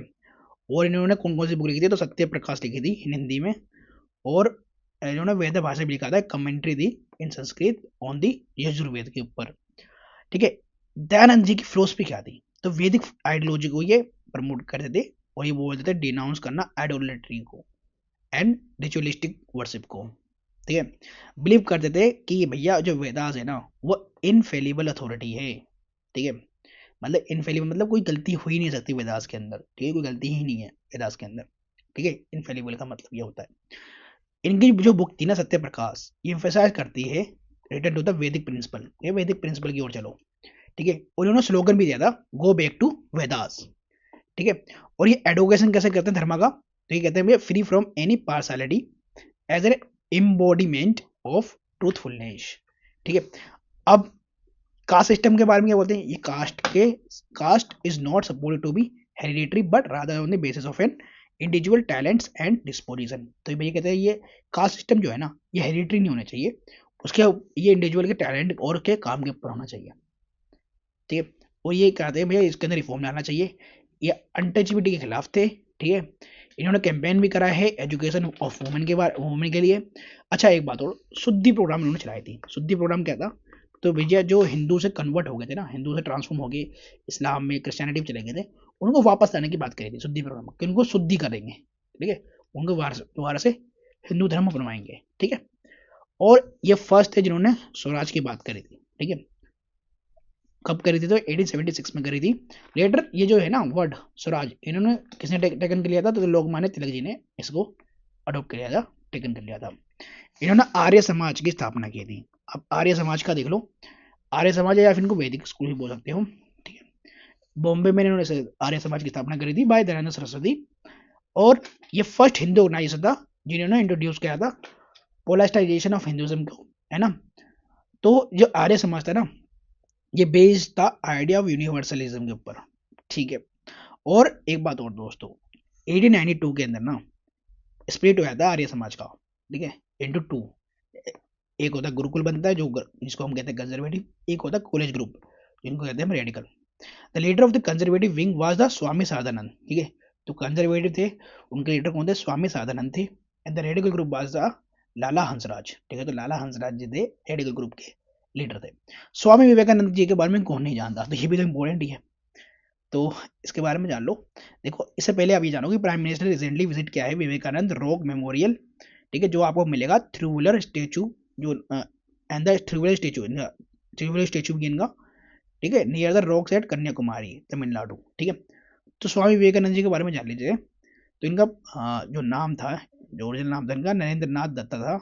और इन्होंने कौन कौन सी बुक लिखी थी? तो सत्य प्रकाश लिखी थी इन हिंदी में, और इन्होंने वेद भाषा भी लिखा था, commentary the in Sanskrit on the Yajurveda के ऊपर। ठीक है, दयानंद जी की फिलोसफी क्या थी? तो वैदिक आइडियोलॉजी को ये प्रमोट करते थे, और ये बोलते थे डिनाउंस करना आइडोलेट्री को एंड रिचुअलिस्टिक वर्शिप को। ठीक है, बिलीव करते थे कि भैया जो वेदास है ना वो इनफेलिबल अथॉरिटी है। ठीक है, मतलब इनफेलिबल मतलब कोई गलती हो ही नहीं सकती वेदास के अंदर। ठीक है, कोई गलती ही नहीं है वेदास के अंदर। ठीक है, इनफेलिबल का मतलब ये होता है। इनकी जो बुक थी ना सत्य प्रकाश, ये एम्फेसाइज करती है रिटर्न टू द वैदिक प्रिंसिपल, ये वैदिक प्रिंसिपल की ओर चलो। ठीक है, और उन्होंने स्लोगन भी दिया था, गो बैक टू वेदास। ठीक है, और ये एडवोकेशन कैसे करते हैं धर्म का? तो ये कहते हैं free from any partiality as an embodiment of truthfulness. ठीक है, अब कास्ट सिस्टम के बारे में क्या बोलते हैं? ये caste is not supported to be hereditary but rather on the basis of an individual talents and disposition. तो ये कहते हैं ये कास्ट सिस्टम जो है ना ये हेरिडिटरी नहीं होना चाहिए, उसके ये इंडिविजुअल के टैलेंट और के काम के ऊपर होना चाहिए। ठीक है, और ये कहते हैं भैया इसके अंदर रिफॉर्म लाना चाहिए। ये अनटचेबिलिटी के खिलाफ थे। ठीक है, इन्होंने कैंपेन भी करा है एजुकेशन ऑफ वुमेन के लिए। अच्छा एक बात और, शुद्धि प्रोग्राम इन्होंने चलाई थी। शुद्धि प्रोग्राम क्या था? तो भैया जो हिंदू से कन्वर्ट हो गए थे ना, हिंदू से ट्रांसफॉर्म हो गए, इस्लाम में क्रिश्चियनिटी में चले गए थे, उनको वापस लाने की बात करी थी शुद्धि प्रोग्राम, कि उनको शुद्धि करेंगे। ठीक है, उनको दोबारा से हिंदू धर्म अपनाएंगे। ठीक है, और ये फर्स्ट थे जिन्होंने स्वराज की बात करी थी। ठीक है, कब करी थी? तो 1876 में करी थी। लेटर ये जो है ना वर्ड स्वराज, इन्होंने किसने टेकन कर लिया था? तो लोकमान्य तिलक जी ने इसको अडोप्ट कर लिया था, टेकन कर लिया था। इन्होंने आर्य समाज की स्थापना की थी। अब आर्य समाज का देख लो, आर्य समाज या फिर इनको वैदिक स्कूल भी बोल सकते हो। ठीक है, बॉम्बे में इन्होंने आर्य समाज की स्थापना करी थी बाय दयानंद सरस्वती, और ये फर्स्ट हिंदू ऑर्गेनाइजेशन था जिन्होंने इंट्रोड्यूस किया था पोलराइजेशन ऑफ हिंदुइज्म को, है ना। तो जो आर्य समाज था ना ये बेस्ड था आइडिया ऑफ यूनिवर्सलिज्म के ऊपर। ठीक है, और एक बात और दोस्तों, 1892 के अंदर ना स्प्लिट हुआ था आर्य समाज का। ठीक है, इनटू टू, एक होता गुरुकुल बनता है जो जिसको हम कहते हैं कंजर्वेटिव, एक होता कॉलेज ग्रुप जिनको कहते हैं radical. The leader of the conservative wing was the Swami Sadhananda, ठीक है। तो कंजर्वेटिव थे, उनके लीडर कौन थे? स्वामी साधनानंद थे। And the radical group was the Lala Hansraj, ठीक है। तो लाला हंसराज जी थे रेडिकल ग्रुप के लीडर थे। स्वामी विवेकानंद जी के बारे में कौन नहीं जानता, तो ये भी तो इंपॉर्टेंट ही है, तो इसके बारे में जान लो। देखो इससे पहले आप ये जानो कि प्राइम मिनिस्टर रिसेंटली विजिट किया है विवेकानंद रॉक मेमोरियल, ठीक है, जो आपको मिलेगा थ्रूवलर स्टेचू, जो एंड द थ्रूवलर स्टेचू भी इनका, ठीक है, near the rocks at Kanyakumari Tamil Nadu, ठीक है। तो स्वामी विवेकानंद जी के बारे में जान लीजिए। तो इनका जो नाम था, जो ओरिजिनल नाम था इनका नरेंद्र नाथ दत्ता था।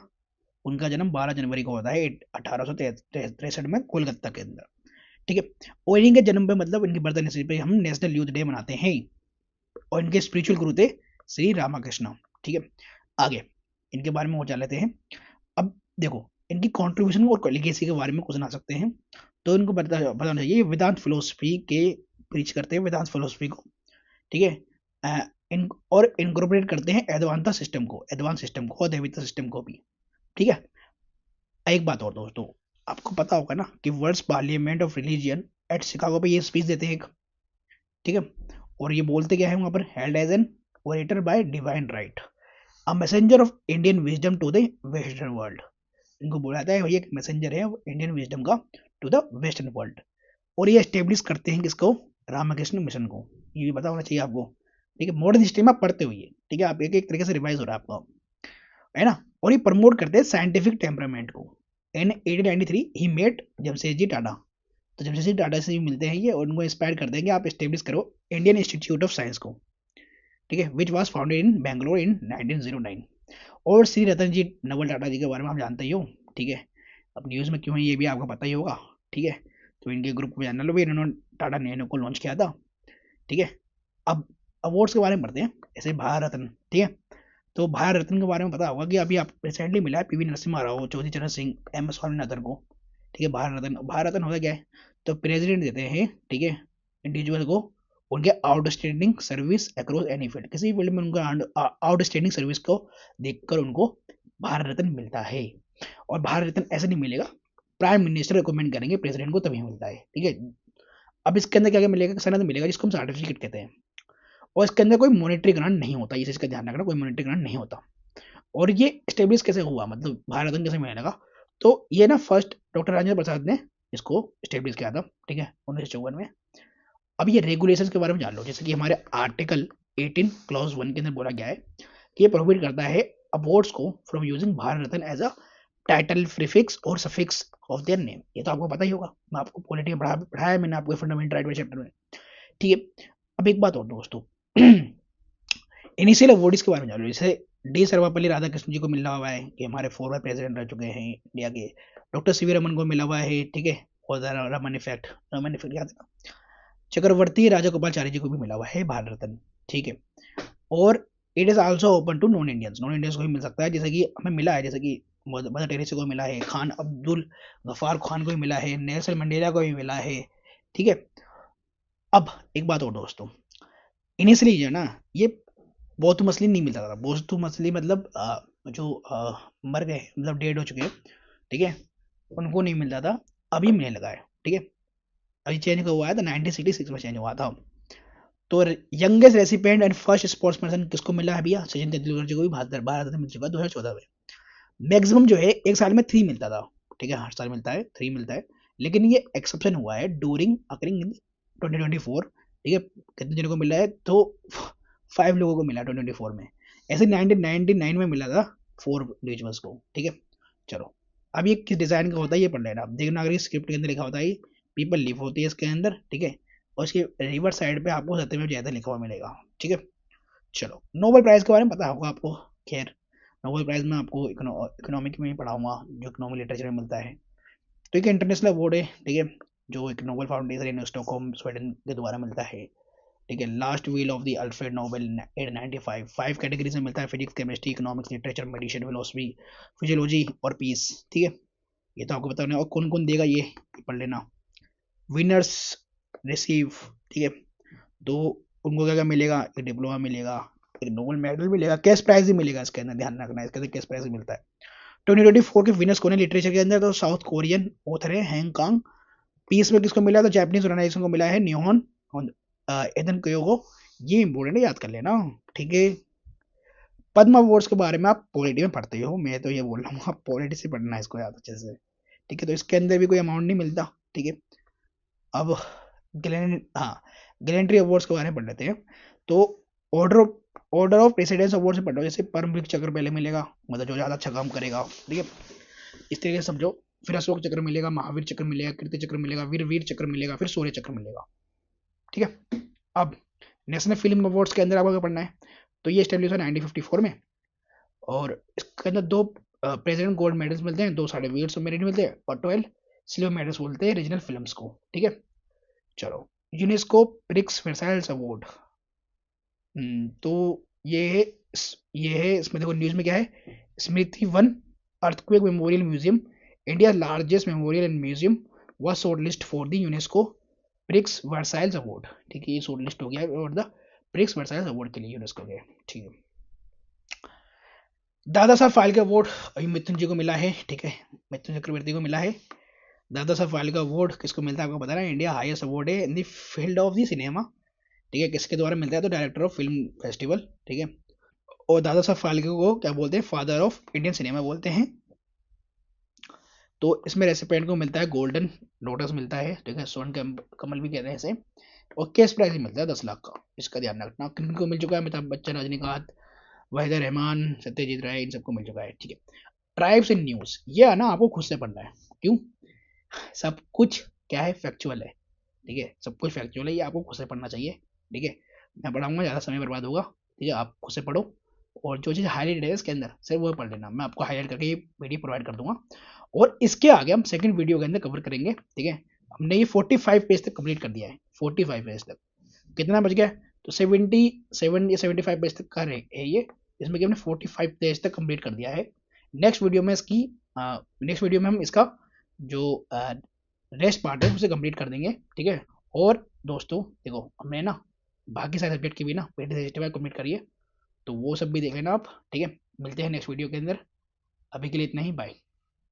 उनका जन्म 12 जनवरी को होता है 1863 में कोलकाता के अंदर, ठीक है। और इनके जन्म पे मतलब इनकी बर्थ एनिवर्सरी पे हम नेशनल यूथ डे मनाते हैं। और इनके स्पिरिचुअल गुरु थे श्री रामाकृष्ण, ठीक है। आगे इनके बारे में वो जान लेते हैं। अब देखो इनकी कंट्रीब्यूशन और लेगेसी के बारे में कुछ ना सकते हैं, तो इनको बताना चाहिए। वेदांत फिलोसफी के प्रीच करते हैं, वेदांत फिलोसफी को, ठीक है। इन और इनकॉर्पोरेट करते हैं एडवांस सिस्टम को और दैविता सिस्टम को भी, ठीक है। एक बात और दोस्तों, आपको पता होगा ना कि world parliament of religion at Chicago पे ये स्पीच देते हैं एक, ठीक है। और ये बोलते क्या है वहां पर? Held as an orator by divine right, a messenger of Indian wisdom to the western world. इनको बोला जाता है ये एक मैसेंजर है इंडियन विजडम का टू द वेस्टर्न वर्ल्ड। और ये एस्टेब्लिश करते हैं किसको? रामकृष्ण मिशन को। ये भी पता होना चाहिए आपको, ठीक है। मॉडर्न हिस्ट्री में आप पढ़ते हुए, ठीक है, आप एक एक तरीके से रिवाइज हो रहा है आपका, है ना। और ये प्रमोट करते हैं साइंटिफिक टेम्परामेंट को। इन 1893 ही मेट जमशेदजी टाटा, तो जमशेदजी टाटा से भी मिलते हैं ये और उनको इंस्पायर करते हैं कि आप एस्टेब्लिश करो इंडियन इंस्टीट्यूट ऑफ साइंस को, ठीक है, which was founded in Bangalore in 1909। और श्री रतन जी नवल टाटा जी के बारे में आप जानते ही हो, ठीक है। अब न्यूज़ में क्यों है ये भी आपको पता ही होगा, ठीक है। तो इनके ग्रुप में जानना लो भी, इन्होंने टाटा नैनो को लॉन्च किया था, ठीक है। अब अवार्ड्स के बारे में पढ़ते हैं, ऐसे भारत रत्न, ठीक है। तो भारत रत्न के बारे में पता होगा कि अभी आप रिसेंटली मिला है पीवी नरसिम्हा राव, चौधरी चरण सिंह, एम एस स्वामीनाथन को, ठीक है। भारत रत्न होता क्या है? तो प्रेसिडेंट देते हैं, ठीक है, इंडिविजुअल को उनके outstanding service across any field, किसी फील्ड में उनका आउटस्टैंडिंग सर्विस को देखकर उनको भारत रत्न मिलता है। और भारत रत्न ऐसे नहीं मिलेगा, प्राइम मिनिस्टर रिकमेंड करेंगे प्रेसिडेंट को तभी मिलता है, ठीक है। अब इसके अंदर क्या क्या मिलेगा? सनद मिलेगा जिसको हम सर्टिफिकेट कहते हैं। और इसके अंदर कोई मॉनेटरी ग्रांट नहीं होता, ये चीज़ का ध्यान रखना, कोई मॉनेटरी ग्रांट नहीं होता। और ये स्टेब्लिश कैसे हुआ, मतलब भारत रत्न कैसे मिलने लगा? तो ये ना फर्स्ट डॉक्टर राजेंद्र प्रसाद ने इसको स्टेब्लिश किया था, ठीक है, 1954 में। अब ये रेगुलेशंस के बारे में जान लो, जैसे कि हमारे आर्टिकल 18 क्लॉज 1 के अंदर बोला गया है कि ये प्रोहिबिट करता है अवार्ड्स को from using Bharat Ratna as a title, prefix और सफिक्स ऑफ देयर नेम। ये तो आपको पता ही होगा, मैं आपको पॉलिटी में पढ़ाया मैंने आपको फंडामेंटल राइट चैप्टर में, ठीक है। अब एक बात और दोस्तों, इनिशियल अवार्ड्स के बारे में जान लो। जैसे डी सर्वपल्ली राधाकृष्णन जी को मिला हुआ है कि हमारे फॉरवर प्रेसिडेंट रह चुके हैं इंडिया के। डॉक्टर सी वी रमन को मिला हुआ है, ठीक है, और रमन इफेक्ट याद है। चक्रवर्ती राजा गोपालचारी जी को भी मिला हुआ है भारत रत्न, ठीक है। और it is also open to non Indians को भी मिल सकता है, जैसे कि हमें मिला है, जैसे कि मदर टेरेसा को मिला है, खान अब्दुल गफार खान को भी मिला है, नेल्सन मंडेला को भी मिला है, ठीक है। अब एक बात और दोस्तों, इनिशियली जो है ना ये बहुत मछली नहीं मिलता था, बहुत मछली मतलब जो मर गए, मतलब डेड हो चुके हैं, ठीक है, उनको नहीं मिलता था। अभी मिलने लगा है, ठीक है। अभी चेंज हुआ है, तो 1966 में चेंज हुआ था। तो youngest recipient and first sports person किसको मिला है भैया? सचिन तेंदुलकर जी को भी भारत रत्न मिल चुका है 2014 में। मैक्सिमम जो है एक साल में 3 मिलता था, ठीक है, हर साल मिलता है 3 मिलता है, लेकिन ये एक्सेप्शन हुआ है ड्यूरिंग अकरिंग इन 2024, ठीक है। कितने जनों को मिला है? तो 5 लोगों को मिला 2024 में। ऐसे 1999 में मिला था 4 इंडिविजुअल्स को, ठीक है। चलो अब ये किस डिजाइन का होता है ये पढ़ लेना। देवनागरी स्क्रिप्ट के अंदर लिखा होता है पीपल लिव होती है इसके अंदर, ठीक है। और इसके रिवर साइड पे आपको सत्यमेव जयते लिखा हुआ मिलेगा, ठीक है। चलो नोबेल प्राइज के बारे में पता होगा आपको, खैर नोबेल प्राइज में आपको इकोनॉमिक में ही पढ़ाऊंगा, जो इकोनॉमिक लिटरेचर में मिलता है। तो एक इंटरनेशनल अवार्ड है, ठीक है, जो एक नोबेल फाउंडेशन इन स्टॉकहोम स्वीडन के द्वारा मिलता है, ठीक है। Last wheel of the Alfred Nobel 1895, 5 categories में मिलता है, physics, chemistry, economics, literature, medicine, philosophy, physiology और पीस, ठीक है। ये तो आपको बताना। और कौन कौन देगा ये पढ़ लेना। विनर्स रिसीव, ठीक है, तो उनको क्या क्या मिलेगा? एक डिप्लोमा मिलेगा, एक नोबेल मेडल मिलेगा, कैश प्राइज भी मिलेगा इसके अंदर, ध्यान रखना इसके अंदर कैश प्राइज भी मिलता है। 2024 के विनर्स कौन है लिटरेचर के अंदर? तो साउथ कोरियन ऑथर है हैंग कांग पीस में किसको मिला? तो जापानीज ऑर्गेनाइजेशन को मिला है निहोन एदन कयोगो। ये इंपॉर्टेंट है, याद कर लेना, ठीक है। पद्म अवार्ड्स के बारे में आप पॉलिटी में पढ़ते हो, मैं तो ये बोल रहा हूँ आप पॉलिटी से पढ़ना है इसको याद अच्छे से, ठीक है। तो इसके अंदर भी कोई अमाउंट नहीं मिलता, ठीक है। अब गैलेंट्री अवार्ड्स के बारे में पढ़ लेते हैं। तो ऑर्डर ऑफ प्रेसिडेंस अवार्ड से पढ़ लो, जैसे परमवीर चक्र पहले मिलेगा, मतलब जो ज़्यादा अच्छा काम करेगा, ठीक है, इस तरीके से समझो। फिर अशोक चक्र मिलेगा, महावीर चक्र मिलेगा, कीर्ति चक्र मिलेगा, वीर चक्र मिलेगा, फिर शौर्य चक्र मिलेगा, ठीक है। अब नेशनल फिल्म अवार्ड्स के अंदर आपको क्या पढ़ना है? तो ये स्टैब्लिश हुआ 1954 में, और इसके अंदर 2 प्रेसिडेंट गोल्ड मेडल्स मिलते हैं, 2 साढ़े वीर मेरिट मिलते हैं, और 12 सिल्वर मेडल्स बोलते हैं रीजनल फिल्म्स को, ठीक है। चलो, यूनेस्को प्रिक्स वर्साइल्स अवार्ड, तो ये है इसमें देखो न्यूज़ में क्या है, Smriti Van earthquake memorial museum, India largest memorial and museum, was shortlisted for the UNESCO prix Versailles award, ठीक है, ये शॉर्टलिस्ट हो गया और द प्रिक्स वर्साइल्स अवार्ड के लिए यूनेस्को के, ठीक है। दादा साहब फाल्के अवार्ड अभी मिथुन जी को मिला है, ठीक है, मिथुन चक्रवर्ती को मिला है। दादा साहब फाल्के अवार्ड किसको मिलता है आपको पता है, इंडिया हाईएस्ट अवार्ड है in the field of the cinema, ठीक है। किसके द्वारा मिलता है? तो डायरेक्टर ऑफ फिल्म फेस्टिवल, ठीक है। और दादा साहब फाल्के को क्या बोलते हैं? फादर ऑफ इंडियन सिनेमा बोलते हैं। तो इसमें रेसिपेंट को मिलता है गोल्डन लोटस मिलता है, ठीक है, स्वर्ण कमल भी कहते हैं इसे, और कैश प्राइज मिलता है 10 लाख का, इसका ध्यान रखना। किन को मिल चुका है? अमिताभ बच्चन, रजनीकांत, वहीदा रहमान, सत्यजीत राय, इन सबको मिल चुका है, ठीक है। ट्राइब्स इन न्यूज, ये है ना आपको खुद से पढ़ना है, क्यों? सब कुछ क्या है? फैक्चुअल है, ठीक है, सब कुछ फैक्चुअल है, ये आपको खुद से पढ़ना चाहिए, ठीक है। मैं पढ़ाऊंगा, ज़्यादा समय बर्बाद होगा, ठीक है, आप खुद से पढ़ो, और जो चीज़ हाईलाइट है इसके अंदर सिर्फ वो पढ़ लेना, मैं आपको हाईलाइट करके ये वीडियो प्रोवाइड कर दूंगा। और इसके आगे हम सेकंड वीडियो के अंदर कवर करेंगे, ठीक है। हमने ये 45 पेज तक कंप्लीट कर दिया है, 45 पेज तक, कितना बच गया? तो 77 या 75 पेज तक का है ये, इसमें कि हमने 45 पेज तक कंप्लीट कर दिया है। नेक्स्ट वीडियो में हम इसका जो रेस्ट पार्ट है उसे कंप्लीट कर देंगे, ठीक है। और दोस्तों देखो, हमने ना बाकी सारे सब्जेक्ट की भी ना पेटी कंप्लीट करिए, तो वो सब भी देख लेना आप, ठीक है। मिलते हैं नेक्स्ट वीडियो के अंदर, अभी के लिए इतना ही, बाय।